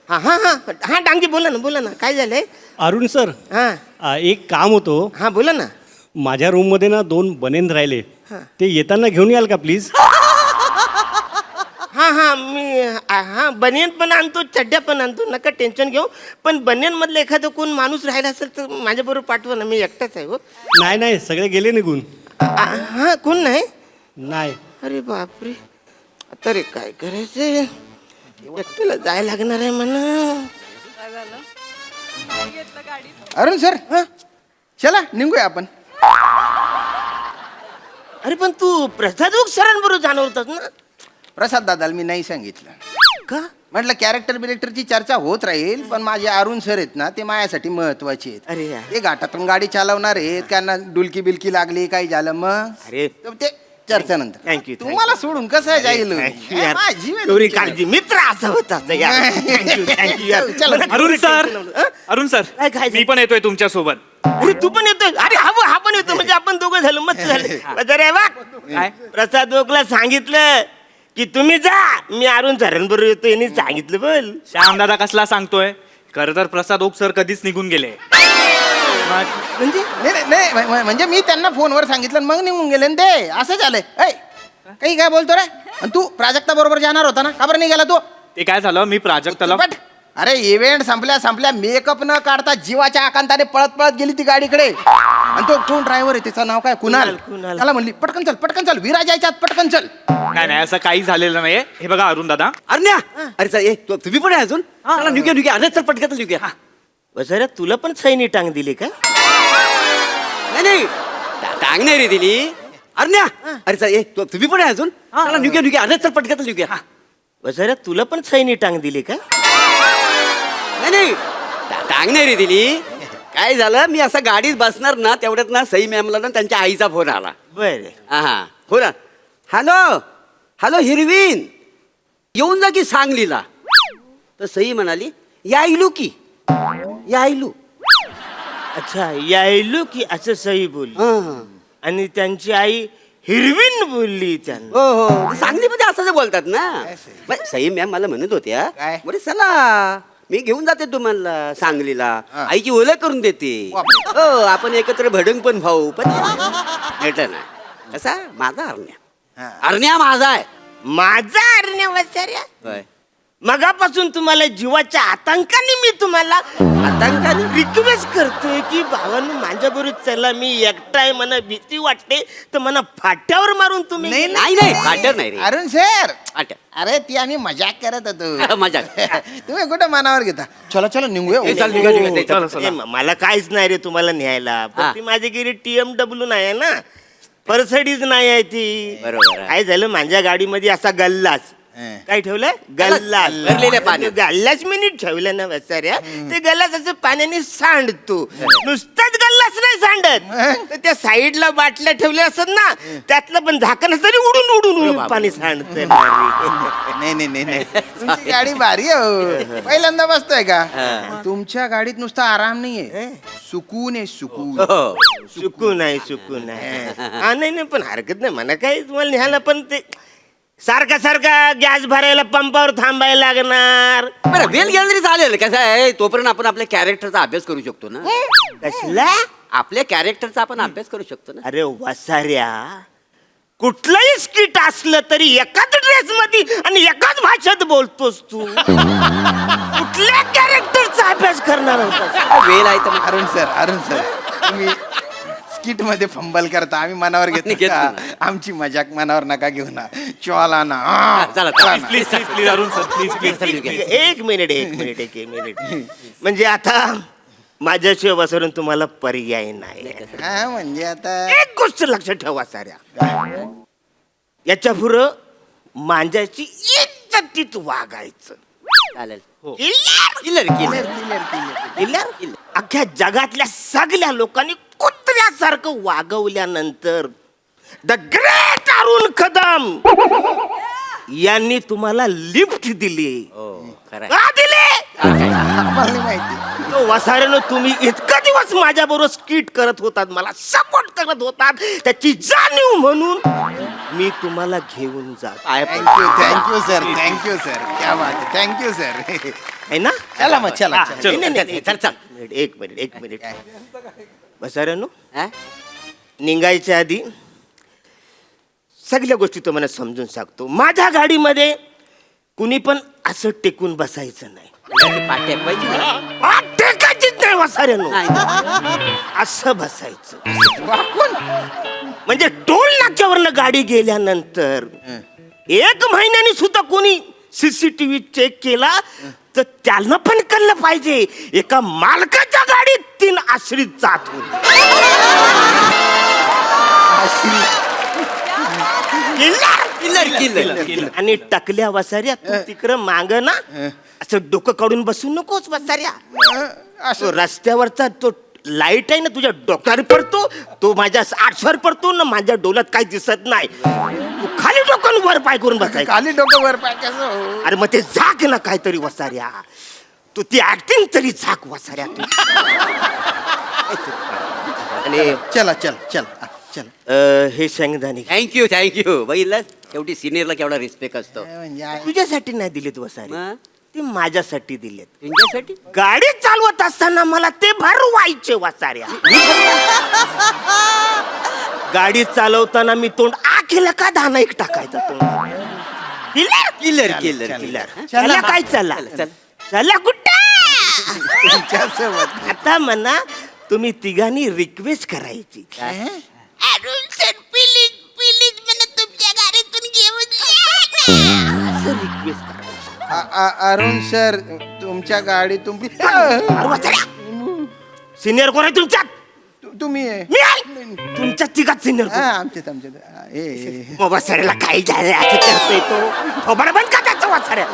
हा हा हा हा डांगी बोला ना काय झालंय. अरुण सर हा एक काम होतं. हा बोला ना. माझ्या रूम मध्ये ना 2 बनेन राहिले, ते येताना घेऊन याल का प्लीज? हा हा मी हा बनियन पण आणतो, चड्ड्या पण आणतो, नका टेन्शन घेऊ. पण बनियन मधलं एखादं कोण माणूस राहिला असेल तर माझ्या बरोबर पाठवा ना, मी एकटाच आहे हो. नाही नाही, सगळे गेले निघून. हा कोण नाही. नाही अरे बापरे, आता रे काय करायचं, एकट्याला जायला लागणार आहे म्हणा. अरुण सर, चला निघूया आपण. अरे पण तू प्रसाद सरांबरोबर जाणार होतास ना. प्रसाद दादाला मी नाही सांगितलं. का. म्हटलं कॅरेक्टर बिरेक्टरची चर्चा होत राहील, पण माझे अरुण सर आहेत ना, ते माझ्यासाठी महत्वाचे आहेत. अरे यार. ते घाटातून गाडी चालवणार आहेत, त्यांना डुलकी बिलकी लागली, काही झालं मग अरे तर ते चर्चेनंतर. थँक्यू तुम्हाला सोडून कसं जाईल. माझी वेळ. एवढी काळजी मित्र असा होता यार. Thank you यार. चला. बरं, अरुण सर, हं? अरुण सर, काय खायचं? मी पण येतोय तुमच्या सोबत. अरे तू पण येतोय. अरे हा पण येतो, म्हणजे आपण दोघं झालो, मस्त झालं. अरे वा, काय? प्रसाद ओकला सांगितलं की तुम्ही जा, मी अरुण सरांबरोबर येतो, यांनी सांगितलं बोल. श्यामदादा कसला सांगतोय? खरं तर प्रसाद ओक सर कधीच निघून गेले. म्हणजे नाही म्हणजे मी त्यांना फोनवर सांगितलं आणि मग निघून गेले आणि ते असं झालंय. ऐ, काही काय बोलतो रे. आणि तू प्राजक्ता बरोबर जाणार होता ना, का बरं नाही गेला तू? ते काय झालं, मी प्राजक्ताला चिपट. अरे इव्हेंट संपल्या मेकअप न काढता जीवाच्या आकांताने पळत पळत गेली ती गाडीकडे. आणि तो कोण ड्रायव्हर आहे, त्याचं नाव काय, कुणाल. कुणाल. त्याला म्हणली पटकन चल विराज यायच्यात, पटकन चल. नाही असं काही झालेलं नाहीये. हे बघा अरुण दादा, अरण्या, अरे चल, ये, तुम्ही पण आहे अजून. चला निघूया. अरे चल, पटकन निघूया. वसऱ्या तुला पण सैनी टांग दिली का. नाही टांग नाही रे दिली. अरण्या, अरे चल, ये, तुम्ही पण आहे अजून. चला निघूया. अरे चल, पटकन निघूया. वसऱ्या तुला पण सैनी टांग दिली का. नाही टांग नाही रे दिली. काय झालं, मी असं गाडीत बसणार ना, तेवढ्यात ना सई मॅमला ना त्यांच्या आईचा फोन आला. बर. हा हो ना. हॅलो हिरवीन, येऊन जा की सांगलीला. तर सई म्हणाली यायलू की यायलू. अच्छा यायलो की असं सई बोलली. हा. आणि त्यांची आई हिरवीन बोलली त्यांना. हो सांगलीमध्ये असं जे बोलतात ना. मग सई मॅम मला म्हणत होत्या, काय? बरे चला मी घेऊन जाते तुम्हाला सांगलीला, आईची ओळख करून देते. हो आपण एकत्र भडंग पण भाऊ पण भेट ना. कसा माझा अरण्या माझा आहे. माझा अरण्या वसऱ्या. होय. मगापासून तुम्हाला जीवाच्या आतंकाने मी तुम्हाला आतंकाने रिक्वेस्ट करतोय की भावांनो माझ्या बरोबर चला, मी एकटा आहे, मला भीती वाटते, तर मला फाट्यावर मारून तुम्ही. नाही फाटर नाही रे. अरुण सर, फाटर. अरे ती आम्ही मजाक करत होतो. मजाक. तुम्ही कुठं मनावर घेता. चला निघूया. ए, चल, निघा. ए, मला काहीच नाही रे तुम्हाला न्यायला. पण ती माझी गिरी TMW नाही आहे ना, परसडीच नाही आहे ती. बरोबर आहे. काय झालं, माझ्या गाडीमध्ये असा गल्लास. काय ठेवलंय, गल्लास भरलेल्या पाण्यात. गल्लास मी नीट ठेवलं ना वसाऱ्या, ते गल्लास असं पाण्याने सांडतो. नुसताच गल्लास नाही सांडत, तर त्या साईडला बाटल्या ठेवल्या असत ना, त्यातलं पण झाकण तरी उडून पाणी सांडत. नाही तुमची गाडी भारी आहे हो. पहिल्यांदा बसतोय का. तुमच्या गाडीत नुसता आराम नाहीये, सुकून आहे सुकून. सुकून आहे. हा नाही पण हरकत नाही म्हणा, काही तुम्हाला न्यायला, पण ते सारखा गॅस भरायला पंपावर थांबायला लागणार. बरं बेल गेलं तरी चालेल. कसं आहे, तोपर्यंत आपण आपल्या कॅरेक्टरचा अभ्यास करू शकतो ना. कसला. आपल्या कॅरेक्टरचा आपण अभ्यास करू शकतो ना. अरे वसाऱ्या, कुठलंही स्किट असलं तरी एकाच ड्रेस मध्ये आणि एकाच भाषेत बोलतोस तू. कुठल्या कॅरेक्टरचा अभ्यास करणार होता. वेळ आहे तर मग. अरुण सर तुम्ही स्किट मध्ये फंबल करता, आम्ही मनावर घेत घेत का? नाही. आमची मजाक मनावर नका घेऊ ना. चला ना. चला, चला ना. Please Arun sir, please. एक मिनिट. म्हणजे आता माझ्याशिवाय वसरून तुम्हाला पर्याय नाही. हा, म्हणजे आता एक गोष्ट लक्षात ठेवा साऱ्या, याच्या पुढं मांजाची इज्जतीत वागायचं. चालेल. हो. किल्लर. अख्ख्या जगातल्या सगळ्या लोकांनी कुत्र्यासारखं वागवल्यानंतर द ग्रेट अरुण कदम यांनी तुम्हाला लिफ्ट दिली खरं का दिली आम्हाला नाही माहिती. तो वसाऱ्यानं तुम्ही इतका दिवस माझ्या बरोबर स्किट करत होतात, मला सपोर्ट करत होतात, त्याची जाणीव म्हणून मी तुम्हाला घेऊन जात थँक्यू सर क्या बात आहे, थँक्यू सर. आहे ना? चला मग चला नाही, नाही, नाही, चल चल एक मिनिट वसाऱ्यानो, निघायच्या आधी सगळ्या गोष्टी तुम्हाला समजून सांगतो. माझ्या गाडीमध्ये कुणी पण असं टेकून बसायचं नाही. पाट्या पाहिजे ना? पाठ टेकायचीच नाही वसाऱ्यानो, नाही. असं बसायचं. म्हणजे टोल नाक्यावरनं गाडी गेल्यानंतर 1 महिन्याने सुद्धा कोणी सीसीटीव्ही चेक केला तर त्यांना पण कळलं पाहिजे एका मालकाच्या गाडीत 3 आश्रित जात होते. किल्लर. आणि टकल्या वसाऱ्या तू तिकडं माग ना असं डोकं काढून बसू नकोस वसाऱ्या. तो रस्त्यावरचा तो लाईट आहे ना तुझ्या डोक्यावर पडतो, तो माझ्या आठशेवर पडतो ना, माझ्या डोळ्यात काही दिसत नाही. तू खाली डोकं वर पाय करून बसायचं. खाली डोकं वर पाय कसं हो? अरे मग ते झाक ना काहीतरी वसाऱ्या, तू ती ऍक्टिंग तरी झाक वसाऱ्या तू. आणि चला चल चल चल. हे शेंगदाणे थँक्यू बघितलं शेवटी सिनियरला केवढा रिस्पेक्ट असतो. तुझ्यासाठी नाही दिलेत वसारे, मग? ते माझ्यासाठी दिलेत. तुमच्यासाठी गाडी चालवत असताना मला ते भरवायचे वसाऱ्या. गाडी चालवताना मी तोंड केलं का दाना एक टाकायचा तोंड. किल्लर चला काय चला चला कुठे तुमच्यासोबत. आता म्हणा तुम्ही तिघांनी रिक्वेस्ट करायची. अरुण सर प्लीज प्लीज मला तुमच्या गाडीतून घेऊन असं रिक्वेस्ट करायची. अरुण सर तुमच्या गाडीतून सिनियर कोण आहे तुमच्यात? तुम्ही आहे. मी आहे. तुमच्या तिघात सिनियर आमच्यात वसाऱ्याला काही झालं असं करतोय तो. थोबाड बंद का त्याचं वसाऱ्या.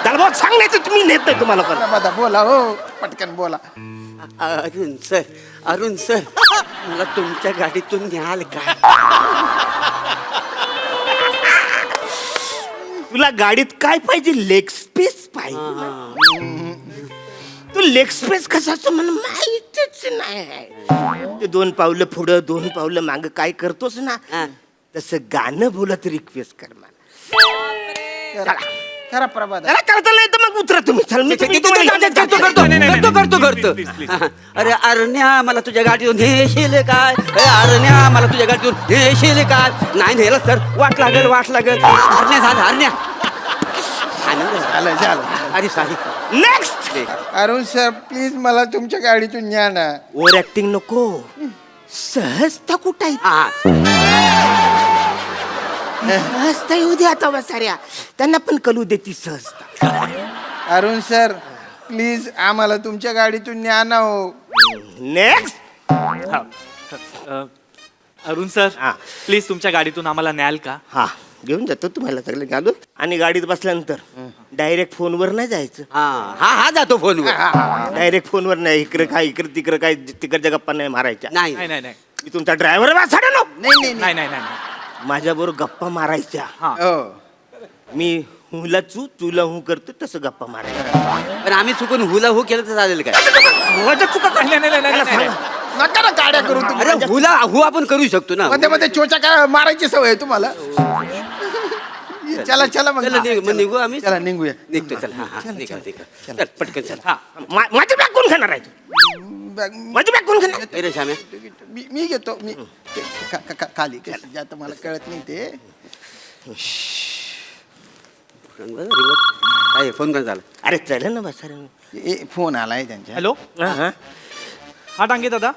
दलबोत सांगण्याचं तुम्ही नेत नाही तुम्हाला पण. बोला हो पटकन बोला. अरुण सर मला तुमच्या गाडीतून न्याल का? तुला गाडीत काय पाहिजे? लेग स्पेस पाहिजे. तू लेग स्पेस कशाचं मला माहितच नाही. ते 2 पावलं पुढं 2 पावलं मागं काय करतोस ना तसं गाणं बोलत रिक्वेस्ट कर मला. चला खरा प्रभात. चला करता नाही तर मग उतरा तुम्ही. चल मी करतो. अरे अरण्या मला तुझ्या गाडीतून नेशील काय? अरे अरण्या मला तुझ्या गाडीतून नेशील काय? नाही नेलं तर वाट लागेल. अरण्या झालं अरण्या. आनंद झालं. अरे sorry. Next. Arun sir please मला तुमच्या गाडीतून न्या ना. ओव्हर ऍक्टिंग नको. सहजता कुठं सहजता येऊ दे आता वसाऱ्या. त्यांना पण कळू दे ती सहजता. अरुण सर प्लीज आम्हाला तुमच्या गाडीतून न्या ना हो. नेक्स्ट. अरुण सर हा. प्लीज तुमच्या गाडीतून आम्हाला न्याल का? हा घेऊन जातो तुम्हाला सगळे घालून. आणि गाडीत बसल्यानंतर डायरेक्ट फोनवर नाही जायचं. हा जातो फोनवर. डायरेक्ट फोनवर नाही. इकडे तिकडे काय तिकडच्या गप्पा नाही मारायच्या. नाही नाही नाही नाही मी तुमचा ड्रायव्हर वासाडे नो. नाही नाही नाही नाही माझ्या बरोबर गप्पा मारायच्या. हो. मी हुला तुला हू करतो तसं गप्पा मारायच्या. पण आम्ही चुकून हुला हो केलं तर चालेल काय? माझ्या चुका काढल्या नाही, नाही, नाही, नाही, नाही. नका ना गाड्या करू तुम्ही. अरे हुला हु आपण करू शकतो ना. मध्ये मध्ये चोचा काय मारायची सवय आहे तुम्हाला. चला चला मग. चला मग निघू आम्ही. चला निघूया. निघतो चल. निघा चल पटकन चल. माझी बॅग कोण घेणार आहे? माझी बॅग कोण घेणार? रे श्याम्या मी घेतो. मी खाली आता मला कळत नाही ते. काय फोन कर झाला? अरे चल ना बस. फोन आलाय त्यांच्या. हॅलो हा डांगे दादा.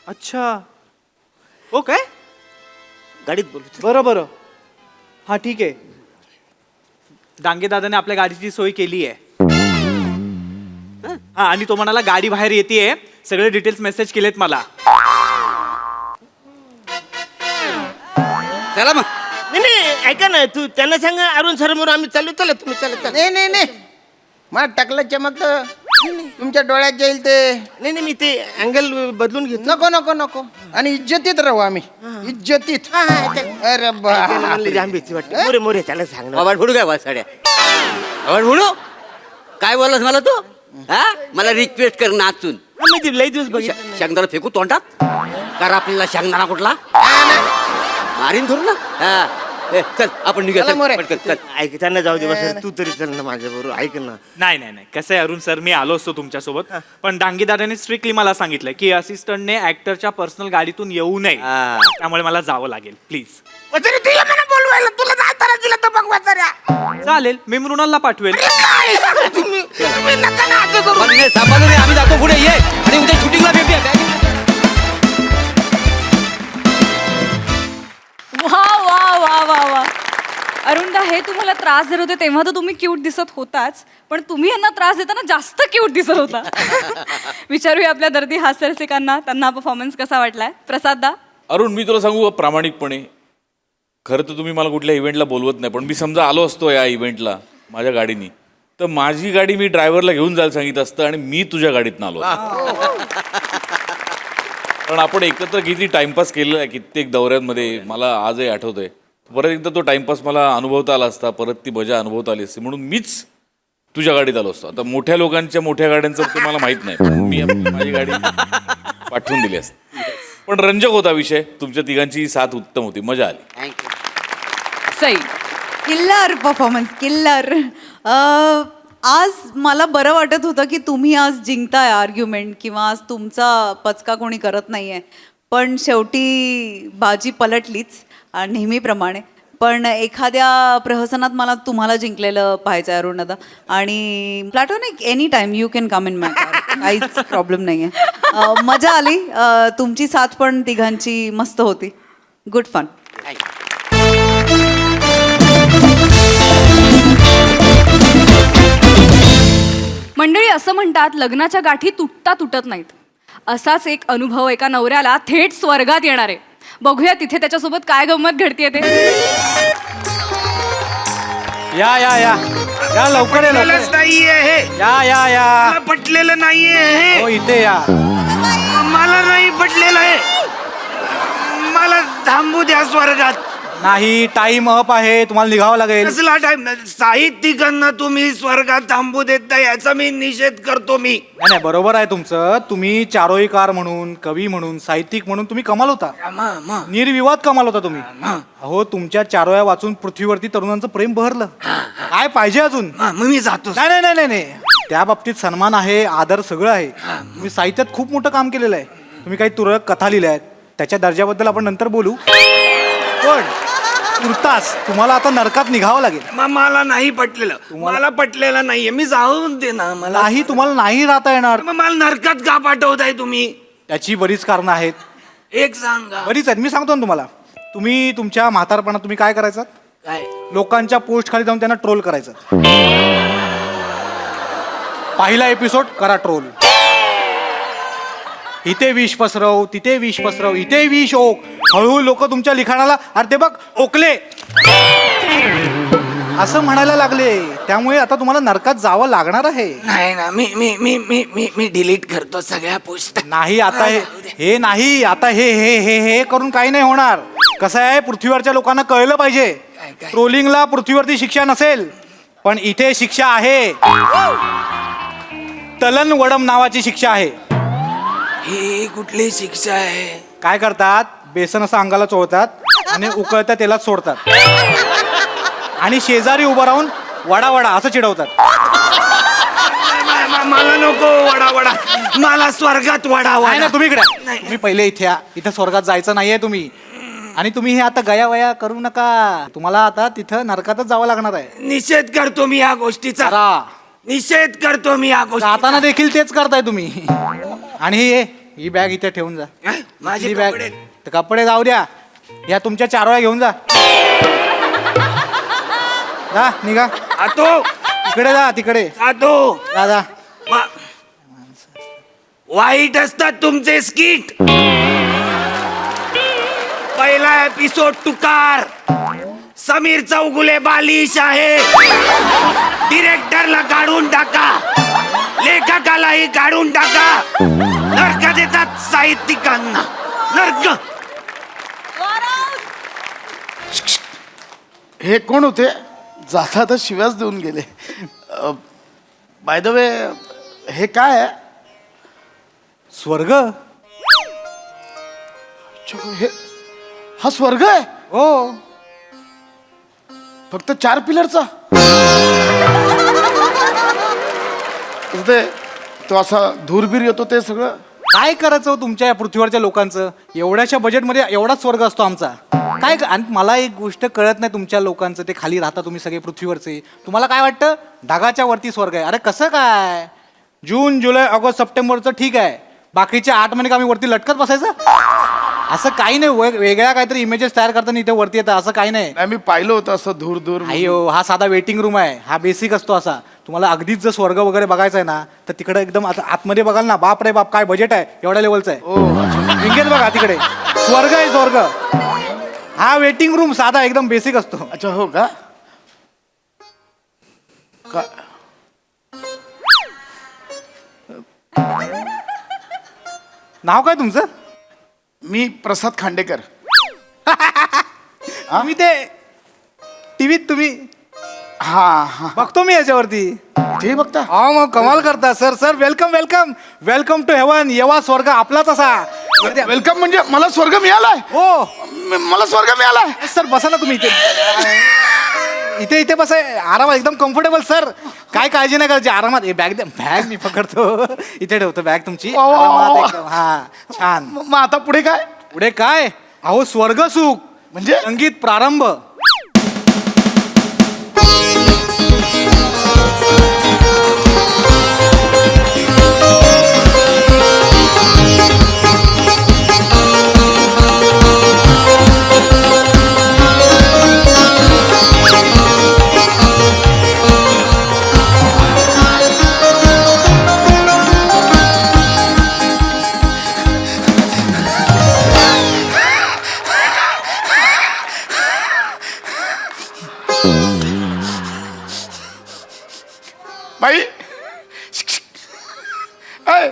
अच्छा ओके गाडीत बोलू. बरं हा ठीक आहे. डांगे दादाने आपल्या गाडीची सोय केली आहे. हा आणि तो म्हणाला गाडी बाहेर येते. सगळे डिटेल्स मेसेज केलेत मला. चला मग. नाही ऐका ना तू त्यांना सांग अरुण सर म्हणून आम्ही चालू. चला तुम्ही चला. नाही मग टाकलं चमकत. तुमच्या डोळ्यात जाईल ते. नाही नाही, मी ते अँगल बदलून घेतो. नको नको नको. आणि इज्जतीत राहू आम्ही, इज्जतीत. अरे म्हणले जाम भीती वाटते. मोरे मोरे त्याला सांग ना. आवाज फोडू काय वासाड्या आवाज फोडू काय बोललास मला तू हा मला रिक्वेस्ट कर नाचून मी ते लई दिवस बघितलं. शेंगदाणा फेकू तोंडात कर आपल्याला शेंगदाणा कुठला मारीन धरू ना हा ए, चल आपण निघूया चला, मोरे. पटकन, चल. ऐक त्यांना जाऊ दे बस. तू तरी चल ना माझ्या बरोबर. ऐक ना. नाही नाही नाही कसं आहे अरुण सर मी आलो असतो तुमच्यासोबत पण डांगीदाराने स्ट्रिक्टली मला सांगितलं की असिस्टंटने ऍक्टरच्या पर्सनल गाडीतून येऊ नये हा. त्यामुळे मला जावं लागेल प्लीज वसरे, तू ये मला बोलवायला. तुला जाताना दिला तर बघ वसऱ्या. चालेल मी मृणालला पाठवेल तुम्ही नका ना असं करू. पण नाही, सांभाळून ये, आम्ही जातो पुढे ये आणि उद्या शूटिंगला भेटूया वा वा वा वा वा. अरुणदा, हे तुम्हाला त्रास देत होते तेव्हा तर तुम्ही क्यूट दिसत होताच, पण तुम्ही यांना त्रास देताना जास्त क्यूट दिसत होता. विचारूया आपल्या दर्दी हास्य रसिकांना त्यांना परफॉर्मन्स कसा वाटलाय. प्रसाददा. अरुण मी तुला सांगू का प्रामाणिकपणे खरं तर तुम्ही मला कुठल्या इव्हेंटला बोलवत नाही पण मी समजा आलो असतो या इव्हेंटला माझ्या गाडीनी तर माझी गाडी मी ड्रायव्हरला घेऊन जायला सांगितलं असतं आणि मी तुझ्या गाडीत आलो असतो. कारण आपण एकत्र किती टाइमपास केलेला आहे कित्येक दौऱ्यांमध्ये मला आजही आठवतंय. परत एकदा तो टाइमपास मला अनुभवता आला असता परत ती मजा अनुभवता आली असती म्हणून मीच तुझ्या गाडीत आलो असतो. आता मोठ्या लोकांच्या मोठ्या गाड्यांचं तुम्हाला माहित नाही मी माझी गाडी पाठवून दिली असते. पण रंजक होता विषय. तुमच्या तिघांची साथ उत्तम होती मजा आली. सई. Killer performance killer. आज मला बरं वाटत होतं की तुम्ही आज जिंकताय आर्ग्युमेंट किंवा आज तुमचा पचका कोणी करत नाहीये पण शेवटी बाजी पलटलीच नेहमीप्रमाणे. पण एखाद्या प्रहसनात मला तुम्हाला जिंकलेलं पाहायचं आहे अरुण दादा आणि Platonic any time you can come in my car काहीच प्रॉब्लेम नाही आहे. मजा आली. तुमची साथ पण तिघांची मस्त होती. Good fun. मंडळी, असं म्हणतात लग्नाच्या गाठी तुटता तुटत नाहीत. असाच एक अनुभव एका नवऱ्याला थेट स्वर्गात येणार आहे. बघूया तिथे त्याच्यासोबत काय गंमत घडतीये ते. या या या या लवकर या लवकर नाहीये हे. या या या मला पटलेलं नाहीये हे. हो इथे या. मला नाही पटलेलं आहे. मला थांबू द्या स्वर्गात. नाही टाइम अप आहे तुम्हाला निघावं लागेल. कसला टाइम. साहित्यिकांना तुम्ही स्वर्गात थांबू देत नाही याचा मी निषेध करतो. मी नाही नाही बरोबर आहे तुमचं. तुम्ही चारोळीकार म्हणून कवी म्हणून साहित्यिक म्हणून तुम्ही कमाल होता. निर्विवाद कमाल होता तुम्ही. अहो तुमच्या चारोळ्या वाचून पृथ्वीवरती तरुणांचं प्रेम बहरलं. काय पाहिजे अजून. मी जातो. नाही नाही नाही नाही नाही त्या बाबतीत सन्मान आहे आदर सगळं आहे. तुम्ही साहित्यात खूप मोठं काम केलेलं आहे. तुम्ही काही तुरळक कथा लिहिल्या आहेत त्याच्या दर्जाबद्दल आपण नंतर बोलू. पण तुर्तास तुम्हाला आता नरकात निघावं लागेल. मला नाही पटलेलं. मला पटलेलं नाहीये. मी जाऊन दे ना मला. नाही तुम्हाला नाही राहता येणार. मग मला नरकात का पाठवताय तुम्ही. त्याची बरीच कारणं आहेत. एक सांगा. बरीच आहेत मी सांगतो ना तुम्हाला. तुम्ही तुमच्या म्हातारपणात तुम्ही काय करायचं. काय. लोकांच्या पोस्ट खाली जाऊन त्यांना ट्रोल करायचं. पहिला एपिसोड करा ट्रोल. इथे विष पसरव तिथे विष पसरव इथे विष ओक. हळूहळू लोक तुमच्या लिखाणाला अरे ते बघ ओकले असं म्हणायला लागले. त्यामुळे आता तुम्हाला नरकात जावं लागणार आहे. नाही ना. मी मी मी मी मी मी डिलीट करतो सगळ्या पोस्ट. नाही आता हे नाही आता हे हे हे हे करून काही नाही होणार. कसं आहे पृथ्वीवरच्या लोकांना कळलं पाहिजे ट्रोलिंगला पृथ्वीवरती शिक्षा नसेल पण इथे शिक्षा आहे. तलन वडम नावाची शिक्षा आहे. ही कुठली शिक्षा आहे. काय करतात बेसन असं अंगाला चोळतात आणि उकळत्या तेलात सोडतात आणि शेजारी उभं राहून वडा वडा असं चिडवतात. मला नको वडा वडा. मला स्वर्गात वडा नाही ना वडा. तुम्ही इकडे तुम्ही पहिले इथे या. इथं स्वर्गात जायचं नाहीये तुम्ही. आणि तुम्ही हे आता गया वया करू नका. तुम्हाला आता तिथं नरकातच जावं लागणार आहे. निषेध करतो मी या गोष्टीचा. करा. निषेध करतो मी या गोष्टीचा. जाताना देखील तेच करताय तुम्ही. आणि ही बॅग इथे ठेवून जा. माझी ही बॅग कपडे. कपडे जाऊ द्या. या तुमच्या चारोळ्या घेऊन जा. जा निघा. आतो. तिकडे जा तिकडे आतो. जा जा. वाईट असतात तुमचे स्किट. पहिला एपिसोड तुकार. समीर चौगुले बालिश आहे. डिरेक्टरला काढून टाका. लेखा नरकालाही काढून टाका. नरक देतात साहित्यिकांना. नरक. हे कोण होते? जाता तर शिव्याच देऊन गेले. बाय द वे, हे काय आहे? स्वर्ग. हे हा स्वर्ग आहे? हो. फक्त 4 पिलरचा? ते तो असा धूरबीर येतो ते सगळं. काय करायचं हो तुमच्या या पृथ्वीवरच्या लोकांचं? एवढ्याशा बजेटमध्ये एवढाच स्वर्ग असतो आमचा. काय आणि मला एक गोष्ट कळत नाही तुमच्या लोकांचं. ते खाली राहता तुम्ही सगळे पृथ्वीवरचे. तुम्हाला काय वाटतं ढगाच्या वरती स्वर्ग आहे? अरे कसं काय? जून जुलै ऑगस्ट सप्टेंबरचं ठीक आहे, बाकीचे 8 महिने का आम्ही वरती लटकत बसायचं? असं काही नाही. वेगळ्या काहीतरी इमेजेस तयार करताना इथे वरती येतं असं काही नाही. मी पाहिलं होतं असं धूर धूर. अयो, हा साधा वेटिंग रूम आहे. हा बेसिक असतो असा. तुम्हाला अगदीच जर स्वर्ग वगैरे बघायचं आहे ना तर तिकडे एकदम आता आतमध्ये बघाल ना, बाप रे बाप काय बजेट आहे, एवढ्या लेवलचं आहे. विंगेत बघा तिकडे स्वर्ग आहे स्वर्ग. हा वेटिंग रूम साधा एकदम बेसिक असतो. अच्छा, हो का? नाव काय तुमचं? मी प्रसाद खांडेकर. तुम्ही ते टीव्हीत तुम्ही हा बघतो मी याच्यावरती. ते बघता? हा, मग कमाल करता sir. Sir welcome welcome welcome to heaven. येवा स्वर्ग आपलाच असा. वेलकम म्हणजे मला स्वर्ग मिळालाय? हो, मला स्वर्ग मिळालाय. सर बसा ना तुम्ही इथे. इथे इथे बसा, आरामात एकदम कम्फर्टेबल. सर काय काळजी नाही करायची, आरामात. बॅग बॅग मी पकडतो, इथे ठेवतो बॅग तुमची. आरामात एकदम. हा, छान. मग आता पुढे काय? पुढे काय? अहो स्वर्ग सुख म्हणजे संगीत प्रारंभ. बाई, ऐ,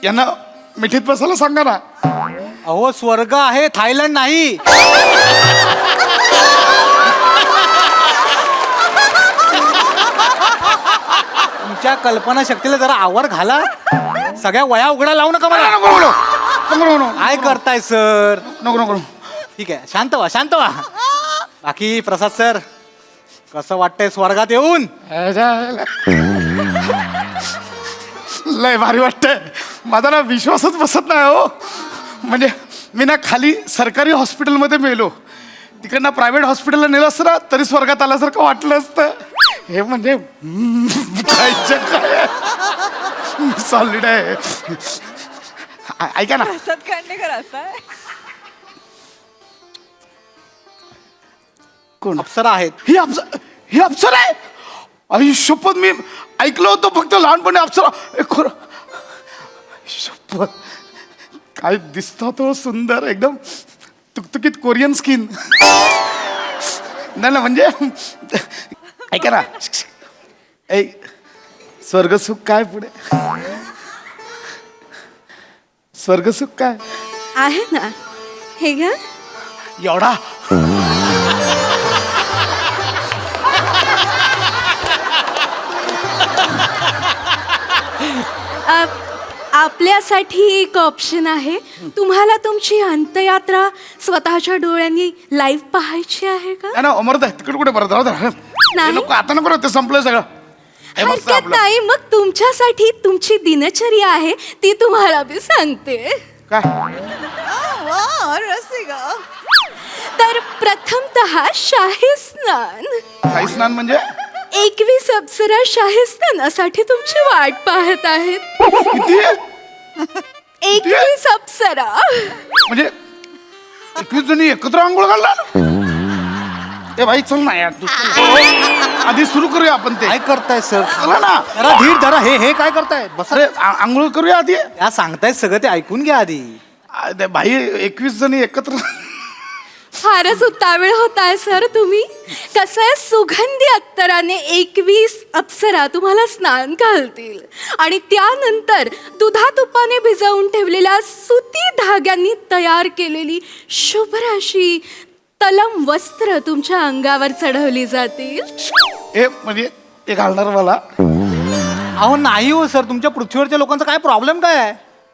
यांना मिठीत बसायला सांगा ना. अहो स्वर्ग आहे, थायलंड नाही. तुमच्या कल्पना शक्तीला जरा आवर घाला. सगळ्या वया उघडा लावू नका मला. नको नको नको नको नको काय करताय सर? नको नको. ठीक आहे, शांत व्हा शांत व्हा. बाकी प्रसाद सर कसं वाटतंय स्वर्गात येऊन? लय भारी वाटतंय. माझा ना विश्वासच बसत नाही हो. म्हणजे मी ना खाली सरकारी हॉस्पिटलमध्ये मेलो, तिकडनं प्रायव्हेट हॉस्पिटलला नेलं असतं ना तरी स्वर्गात आल्यासारखं वाटलं असतं. हे म्हणजे काय सॉलिड आहे. ऐका ना, कोण अप्सरा आहेत. ही अप्सरा आहे? अरे शपथ, मी ऐकलं होतं फक्त लहानपणी अप्सरा. खरं शपथ, काय दिसतो तो सुंदर, एकदम तुकतुकीत कोरियन स्किन. नाही ना, म्हणजे ऐका ना, स्वर्गसुख काय पुढे? स्वर्गसुख काय आहे ना, हे घ्या. एवढा? आपल्यासाठी एक ऑप्शन आहे. तुम्हाला तुमची अंत्ययात्रा स्वतःच्या डोळ्यांनी लाईव्ह पाहायची आहे का? नाही ना, अमरदा तिकडे कुठे परत राहू द्या. नाही. नको, आता नको, ते संपलं सगळं. हे मस्त हरकत आपलं. नाही. मग तुमच्यासाठी तुमची दिनचर्या आहे ती तुम्हाला मी सांगते. काय? तर प्रथमतः शाही स्नान. शाही स्नान म्हणजे? 21 अप्सरा शाही स्नानासाठी तुमची वाट पाहत आहेत. किती? 21 अप्सरा. म्हणजे 21 जणी एकत्र आंघोळ घालणार? ए भाई चल ना यार, तू आधी सुरू करूया आपण. ते काय करताय सर? चला ना. जरा धीर धरा. हे काय करताय? बस अरे आंघोळ करूया आधी. या सांगतायत सगळं ते ऐकून घ्या आधी. भाई 21 जणी एकत्र फारच उतावीळ होताय सर तुम्ही. कसं आहे, सुगंधी अत्तराने 21 अप्सरा तुम्हाला स्नान घालतील आणि त्यानंतर दुधातुपाने भिजवून ठेवलेल्या सुती धाग्यांनी तयार केलेली शुभ्र अशी तलम वस्त्र तुमच्या अंगावर चढवली जातील. हे म्हणजे ते घालणार मला. अहो नाही हो सर, तुमच्या पृथ्वीवरच्या लोकांचा काय प्रॉब्लेम काय आहे?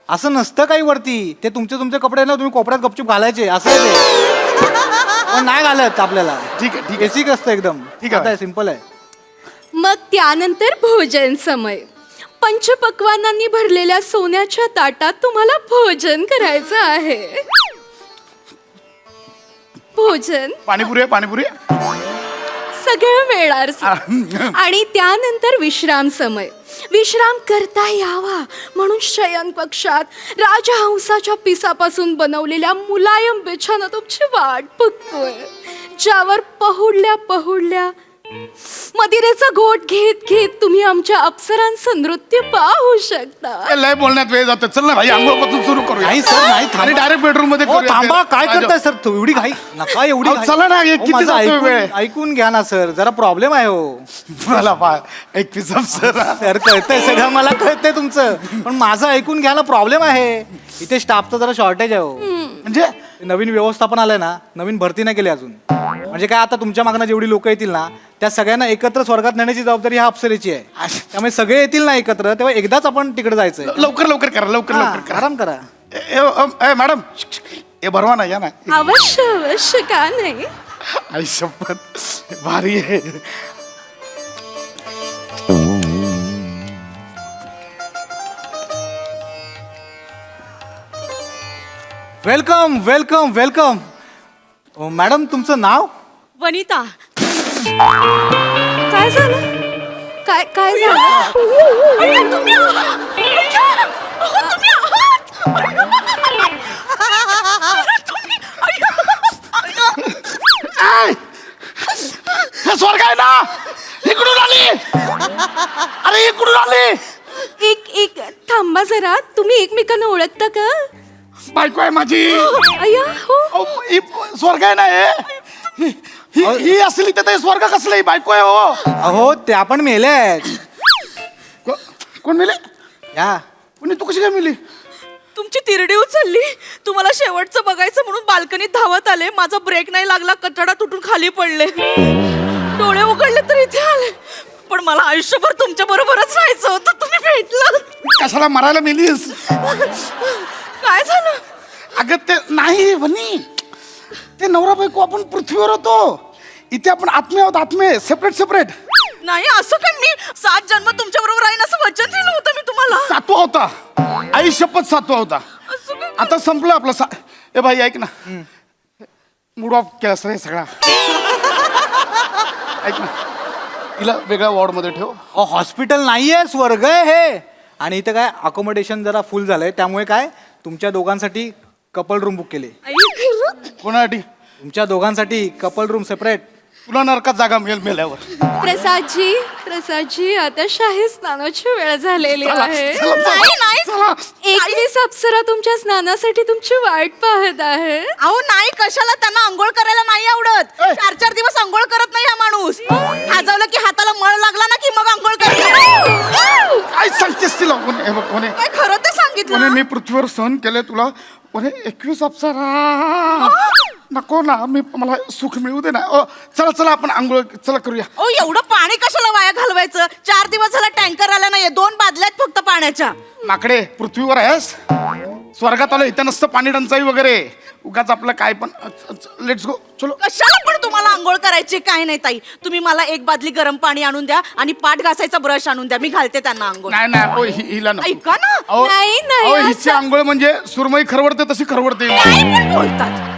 असं नसतं काही वरती. ते तुमचे कपडे ना तुम्ही कोपऱ्यात गपचूप घालायचे असं आहे ते. पण नाही घालत आपल्याला. ठीक आहे, ठीक आहे. बेसिक असतं एकदम. ठीक आहे. आहे, सिंपल आहे. मग त्यानंतर भोजन समय. पंचपक्वानांनी भरलेल्या सोन्याच्या ताटात तुम्हाला भोजन करायचं आहे. भोजन पाणीपुरी आहे, पाणीपुरी. सगळं मिळणार सर. आणि त्यानंतर विश्राम समय. विश्राम करता यावा म्हणून शयन कक्षात राजहंसाच्या पिसापासून बनवलेल्या मुलायम बिछाना तुमची वाट बघतोय, ज्यावर पहुडल्या मदिरेचा घोट घेत घेत तुम्ही आमच्या अप्सरांचं नृत्य पाहू शकता. लय बोलण्यात वेळ जातो. चल ना भाई, आंघोळपासून सुरू करूया. नाही सर, नाही, थांबा. आणि डायरेक्ट बेडरूम मध्ये हो, करूया. थांबा. काय राजा. करताय सर? एवढी घाई नका, एवढी अहो, घाई. चला ना, हे अहो, किती माझं जातोय वेळ? ऐकून घ्या ना सर, जरा प्रॉब्लेम आहे हो. मला पा 21 अप्सरा. सर कळतंय सगळं, मला कळतंय तुमचं, पण माझं ऐकून घ्या ना, प्रॉब्लेम आहे. इथे स्टाफचं जरा शॉर्टेज आहे हो. म्हणजे नवीन व्यवस्थापन आलंय ना, नवीन भरती नाही केली अजून. म्हणजे काय, आता तुमच्या मागणं जेवढी लोक येतील ना, त्या सगळ्यांना एकत्र स्वर्गात नेण्याची जबाबदारी ह्या अप्सरेची आहे. त्यामुळे सगळे येतील ना एकत्र, तेव्हा एकदाच आपण तिकडे जायचंय. लवकर लवकर करा, लवकर लवकर करा. आराम करा. ए मॅडम, हे भरवा ना, या ना. अवश्य अवश्य, का नाही. आई शपथ, भारी आहे. Welcome welcome welcome. मॅडम, तुमचं नाव? वनिता. काय झालं? काय झालं? अय्या, तुम्ही आहात. अय्या, अहो, तुम्ही आहात. तुम्ही, अय्या, अय्या. हे स्वर्ग आहे ना, इकडून आली. अरे इकडून आली. एक थांबा जरा, तुम्ही एकमेकांना ओळखता का? बायको आहे माझी. अय्या, हो. अहो, ही स्वर्ग आहे ना हे. ही असली तर ते स्वर्ग कसलं? ही बायको आहे हो. अहो, त्या पण मेले आहेत. कोण मिले? या कोणी? तू कशी काय मिली? तुमची तिरडी उचलली. तुम्हाला शेवटचं बघायचं म्हणून बाल्कनीत धावत आले. माझा ब्रेक नाही लागला, कचडा तुटून खाली पडले. डोळे उघडले तर इथे आले. पण मला आयुष्यभर तुमच्या बरोबरच राहायचं होतं. तुम्ही भेटलं. कशाला मरायला मिलीस? काय झालं? अगं ते नाही वनी, ते नवरा बायको आपण पृथ्वीवर होतो. इथे आपण आत्मे आहोत, आत्मे. सेपरेट. नाही, असं काय? मी 7 जन्म तुमच्या बरोबर राहीन असं वचन दिलं होतं मी तुम्हाला. 7वा होता. आई शपथ 7वा होता. असं काय? आता संपलं आपलं. ए भाई ऐक ना, मूड ऑफ केलास रे सगळा. ऐक ना, तिला वेगळ्या वॉर्ड मध्ये ठेव. हॉस्पिटल नाहीये, स्वर्ग आहे हे. आणि इथं काय, अकोमोडेशन जरा फुल झालंय, त्यामुळे काय, तुमच्या दोघांसाठी कपल रूम बुक केले. कोणासाठी? तुमच्या दोघांसाठी कपल रूम सेपरेट. तुला नरकात जागा मिळेल मेल्यावर. प्रसादजी आता शाही स्नानाची वेळ झालेली आहे. चला. 21 अप्सरा तुमच्या स्नानासाठी तुमची वाट पाहत आहे. अहो नाही, कशाला? त्यांना अंघोळ करायला नाही आवडत. 4 दिवस अंघोळ करत नाही हा माणूस. खाजवलं की हाताला मळ लागला ना की मग अंघोळ करतो. काय सांगतेस तिला? कोणे काय खरं ते सांगितलं. मी पृथ्वीवर सहन केलंय तुला. 21 अप्सरा नको ना, मला सुख मिळू दे ना. चला आपण आंघोळ चला करूया. ओ, एवढं पाणी कशाला वाया घालवायचं? 4 दिवस झाला टँकर आला नाहीये. 2 बादल्या आहेत फक्त पाण्याच्या. माकडे, पृथ्वीवर आहेस? स्वर्गात आलं, इथं नसतं पाणी टंचाई वगैरे. उगाच आपलं काय पण. लेट्स गो, चलो. कशाला पण तुम्हाला आंघोळ करायची? काय नाही ताई, तुम्ही मला 1 बादली गरम पाणी आणून द्या आणि पाठ घासायचा ब्रश आणून द्या. मी घालते त्यांना आंघोळ. नाही हिला नको. ऐका ना. अहो, नाही, अहो, हिची असं- आंघोळ म्हणजे सुरमई खरवडते तशी खरवडते. काय पण बोलतात.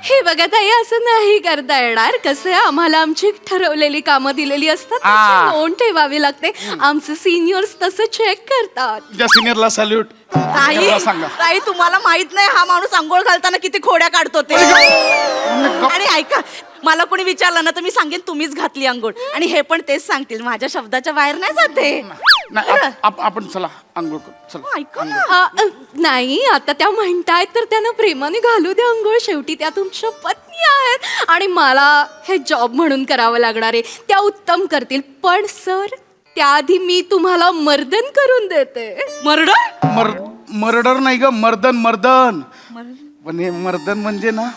हे बघा ताई, असं नाही करता येणार. कसं आहे, आम्हाला आमची ठरवलेली कामं दिलेली असतात, त्याची नोंद ठेवावी लागते. आमचे सिनियर्स तसं चेक करतात. तुझ्या सिनियरला सॅल्यूट. ताई सांगा. ताई, तुम्हाला माहित नाही हा माणूस आंघोळ घालताना किती खोड्या काढतो ते. आणि ऐका, मला कोणी विचारलं ना तर मी सांगेन तुम्हीच घातली आंघोळ. आणि हे पण तेच सांगतील, माझ्या शब्दाच्या बाहेर नाही जाते. नाही आपण चला आंघोळ करू. चला. ऐका ना. नाही, आता त्या म्हणतायत तर त्यांना प्रेमाने घालू द्या आंघोळ. शेवटी त्या तुमच्या पत्नी पत्नी आहेत आणि मला हे जॉब म्हणून करावं लागणार आहे. त्या उत्तम करतील. पण सर त्याआधी मी तुम्हाला मर्दन करून देते. मर्डर? मर्डर नाही ग, मर्दन मर्दन. पण हे मर्दन म्हणजे ना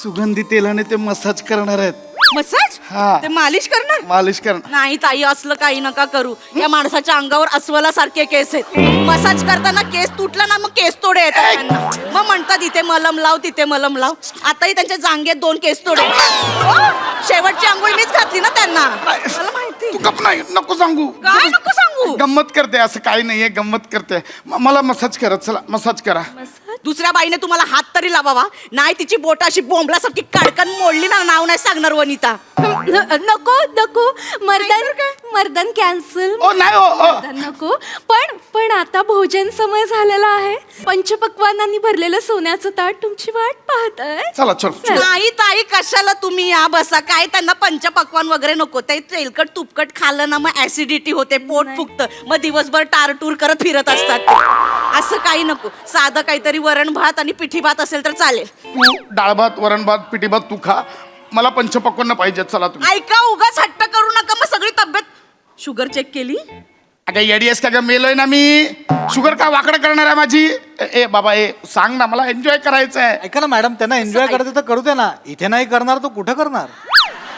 सुगंधी तेलाने ते मसाज करणार आहेत. मसाज? हा. ते मालिश करणार? मालिश करणार. नाही ताई, असलं काही नका करू. या माणसाच्या अंगावर अस्वला सारखे केस आहेत. मसाज करताना केस तुटला ना, मग केस तोडे येतात त्यांना. मग म्हणतात इथे मलम लाव, तिथे मलम लाव. आताही त्यांच्या जांगेत 2 केस तोडे. हो, शेवटची आंघोळ मीच घातली ना त्यांना. मला माहिती. तू गप नाही, नको सांगू. काय नको सांगू? गंमत करते, असं काही नाहीये, गंमत करते. मला मसाज करा, चला मसाज करा. दुसऱ्या बाईने तुम्हाला हात तरी लावावा. नाही तिची बोट अशी बोंबलासारखी कडकन मोडली ना, नाव नाही सांगणार वनिता. नको नको, मर्दन कॅन्सल. ओ नाही ओ. नको. पण आता भोजन समय झालेला आहे. पंचपक्वानांनी भरलेलं सोन्याचं ताट तुमची वाट पाहत आहे. चला चल. नाही ताई, कशाला तुम्ही या बसा. काय त्यांना पंचपक्वान वगैरे नको. ते तेलकट तुपकट खाल्लं ना मग ऍसिडिटी होते, पोट फुगतं, मग दिवसभर टारटूर करत फिरत असतात ते. असं काही नको. साधं काहीतरी वरण भात आणि पिठी भात असेल तर चालेल. तू डाळ भात, वरण भात, पिठी भात तू खा. मला पंचपक्वान्न पाहिजे. चला तुम्ही. ऐका, उगाच हट्ट करू नका. मग सगळी तब्येत. शुगर चेक केली? अगं येडीएस का ग, मेलोय ना मी. शुगर का वाकडं करणार आहे माझी? ए बाबा, सांग ना, मला एन्जॉय करायचं आहे. ऐका ना मॅडम, त्यांना एन्जॉय करायचं तर करू दे ना. इथे नाही करणार तो कुठं करणार?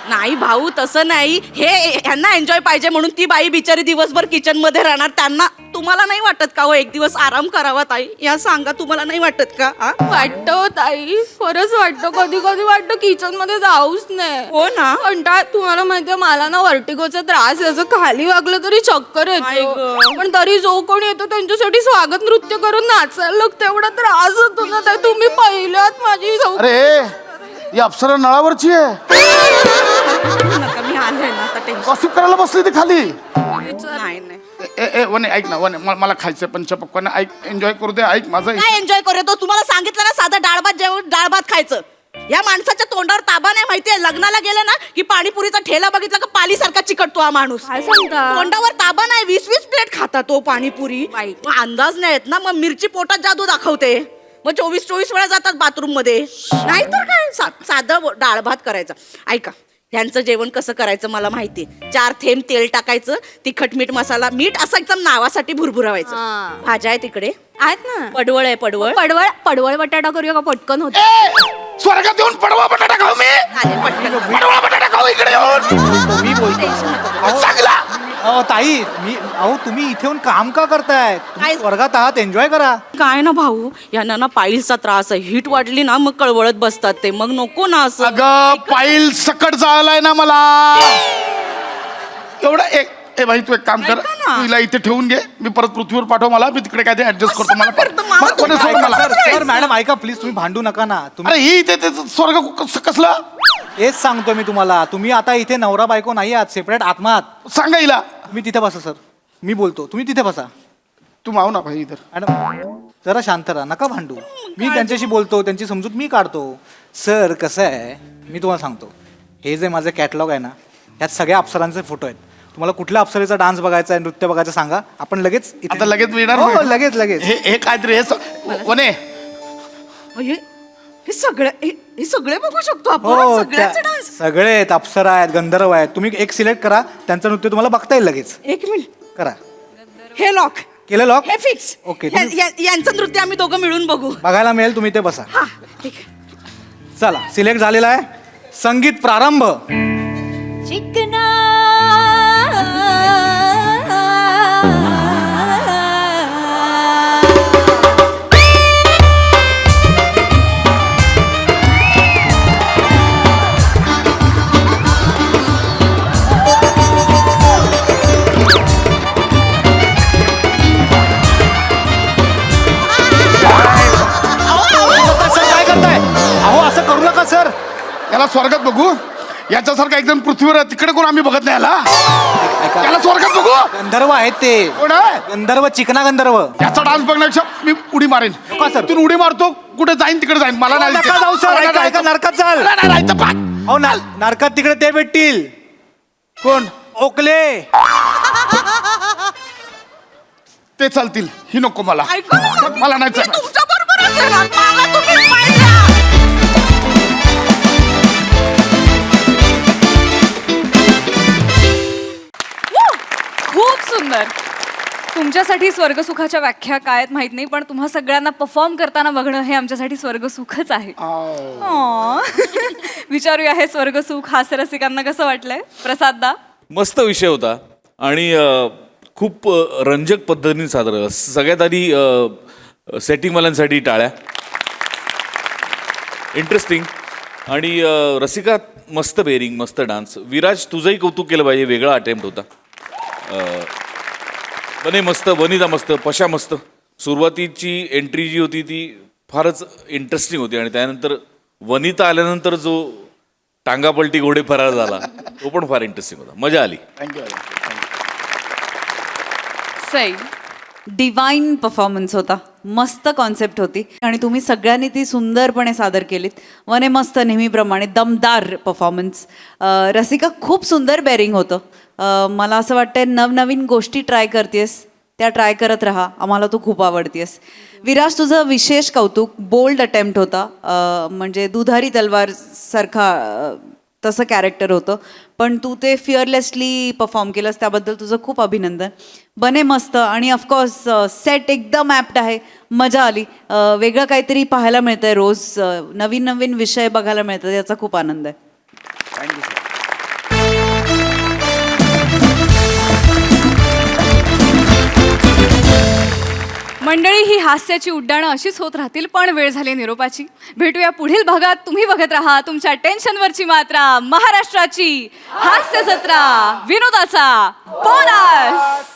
नाही भाऊ, तसं नाही. हे यांना एन्जॉय पाहिजे म्हणून ती बाई बिचारी दिवसभर किचन मध्ये राहणार. त्यांना तुम्हाला नाही वाटत का हो एक दिवस आराम करावा ताई? या सांगा, तुम्हाला नाही वाटत का? वाटतं ताई, खरंच वाटतं. कधी कधी वाटतं किचन मध्ये जाऊच नाही. हो ना. कंटाळ. तुम्हाला माहितीये मला ना वर्टिगोचा त्रास आहे. जर खाली वागलं तरी चक्कर आई येतो. गं. पण तरी जो कोणी येतो त्यांच्यासाठी स्वागत नृत्य करून नाचायला लागतं. एवढा त्रास होतो ना ताई. तुम्ही पहिल्यात माझी अरे ही अप्सरा नळावरची आहे. नका, मी आले ना आता टेन्शन. गॉसिप करायला बसली ती खाली. नाही नाही. वने ऐक ना, वने मला खायचं पंचपक्वान्न. ऐक, एन्जॉय करू दे. ऐक माझं. काय एन्जॉय करतो? तुम्हाला सांगितलं ना साधं डाळ भात जेवण, डाळ भात खायचं. या माणसाच्या तोंडावर ताबा नाही. माहितीये, लग्नाला गेले ना की पाणीपुरीचा ठेला बघितला का पालीसारखा चिकटतो हा माणूस. काय सांगता? तोंडावर ताबा नाही. 20-20 प्लेट खाता तो पाणीपुरी. मग अंदाज नाही येत ना. मग मिरची पोटात जादू दाखवते. मग 24 वेळा जातात बाथरूम मध्ये. नाहीतर काय, साधं डाळ भात करायचं. ऐका, ह्यांचं जेवण कसं करायचं मला माहिती. 4 थेंब तेल टाकायचं, तिखट मीठ मसाला, मीठ असं एकदम नावासाठी भुरभुरावायचं. हा. भाज्या आहे तिकडे. आहेत ना. पडवळ आहे, पडवळ. पडवळ बटाटा करूया का? पटकन होत. स्वर्गात येऊन पडवा बटाटा खाऊ मी. आले पटकन. पडवा बटाटा खाऊ इकडे येऊन. मी बोलतो. चांगला. ताई, तुम्ही इथे येऊन काम का करताय? तुम्ही काय? वर्गात आहात, एन्जॉय करा. काय ना भाऊ, यांना ना पाईल्सचा त्रास आहे. हीट वाढली ना मग कळवळत बसतात ते. मग नको ना असं. अगं पाईल सकट जाळलाय ना मला. एवढं भाई तू एक काम कर. ऐका ना. तू हिला इथे ठेवून घे. मी परत पृथ्वीवर पाठव मला. मी तिकडे काय ते ऍडजस्ट करतो. मला करतो, मामा, मला कोणी सोड मला. सर मॅडम ऐका प्लीज, तुम्ही भांडू नका ना. तुम्ही अरे ही इथे ते स्वर्ग कसला हेच सांगतो मी तुम्हाला. तुम्ही आता इथे नवरा बायको नाही आहात, सेपरेट आत्मा आहात. सांगा हिला. तुम्ही तिथे बसा सर. मी बोलतो, तुम्ही तिथे बसा. तू माव ना भाई इधर. मॅडम जरा शांत राहा, नका भांडू. मी त्यांच्याशी बोलतो, त्यांची समजूत मी काढतो. सर कसं आहे, मी तुम्हाला सांगतो, हे जे माझं कॅटलॉग आहे ना, त्यात सगळ्या अप्सरांचे फोटो आहेत. तुम्हाला कुठल्या अप्सरेचा डान्स बघायचा आहे, नृत्य बघायचं सांगा. आपण लगेच इथे- आता लगेच मिळणार? हो, लगेच. हे काहीतरी वने. हे सगळे बघू शकतो आपण. हो, सगळ्यांचे डान्स. सगळे आहेत, अप्सरा आहेत, गंधर्व आहेत. तुम्ही एक सिलेक्ट करा, त्यांचं नृत्य तुम्हाला बघता येईल लगेच. 1 मिनिट. करा. हे लॉक. केलं लॉक? हे फिक्स. ओके, यांचं नृत्य आम्ही दोघं मिळून बघू. बघायला मिळेल, तुम्ही ते बसा. हा, ठीक आहे. चला, सिलेक्ट झालेला आहे. संगीत प्रारंभ. चिकना काय करताय? अहो असं करू नका सर. याला स्वर्गात बघू. याच्यासारखा एकदम पृथ्वीवर तिकडे कोण आम्ही बघत नाही याला. याला स्वर्गात बघू. गंधर्व आहेत ते. कोण आहे? गंधर्व, चिकना गंधर्व. याचा डान्स बघण्यापेक्षा मी उडी मारेन. का सर? तू उडी मारतो कुठे जाईन तिकडे जाईन. मला नाही नका जाऊ सर. ऐका, नरकात चाल. नाही राहायचं पाक. अहो नरकात तिकडे ते भेटतील. कोण? ओकले. ते चालतील. ही नको मला. ऐका ना. मला नाही मी चालणार. तुमच्या बरोबरच आहे ना. मला तुम्ही पाहिजे. सुंदर. तुमच्यासाठी स्वर्गसुखाच्या व्याख्या काय आहेत माहित नाही, पण तुम्हा सगळ्यांना परफॉर्म करताना बघणं हे आमच्यासाठी स्वर्गसुखच आहे. Aw. विचारूया हे स्वर्गसुख हास्यरसिकांना कसं वाटलंय. प्रसाददा. मस्त विषय होता आणि खूप रंजक पद्धतीने सादर झाला. सगळ्यात आधी सेटिंगवाल्यांसाठी टाळ्या. इंटरेस्टिंग. आणि रसिका मस्त बेरिंग, मस्त डान्स. विराज तुझंही कौतुक केलं पाहिजे, वेगळा अटेम्प्ट होता. बने मस्त, वनिता मस्त, पशा मस्त. सुरुवातीची एंट्री जी होती ती फारच इंटरेस्टिंग होती आणि त्यानंतर वनिता आल्यानंतर जो टांगापलटी घोडे फरार झाला तो पण फार इंटरेस्टिंग होता. मजा आली. थँक्यू. सई. डिवाइन परफॉर्मन्स होता. मस्त कॉन्सेप्ट होती आणि तुम्ही सगळ्यांनी ती सुंदरपणे सादर केलीत. वने मस्त, नेहमीप्रमाणे दमदार परफॉर्मन्स. रसिका खूप सुंदर बेरिंग होतं. मला असं वाटतंय नवनवीन गोष्टी ट्राय करतेस, त्या ट्राय करत राहा. आम्हाला तू खूप आवडतेस. विराज तुझं विशेष कौतुक. बोल्ड अटेम्प्ट होता. म्हणजे दुधारी तलवार सारखा तसं कॅरेक्टर होतं, पण तू ते फिअरलेसली परफॉर्म केलंस, त्याबद्दल तुझं खूप अभिनंदन. बने मस्त. आणि ऑफकोर्स सेट एकदम ॲप्ट आहे. मजा आली. वेगळं काहीतरी पाहायला मिळतंय रोज. नवीन नवीन विषय बघायला मिळतात, याचा खूप आनंद आहे. Thank you sir. मंडळी, ही हास्याची उड्डाणं अशीच होत राहतील, पण वेळ झाली निरोपाची. भेटूया पुढील भागात. तुम्ही बघत राहा तुमच्या टेन्शनवरची मात्रा, महाराष्ट्राची हास्य जत्रा, विनोदाचा बोनस.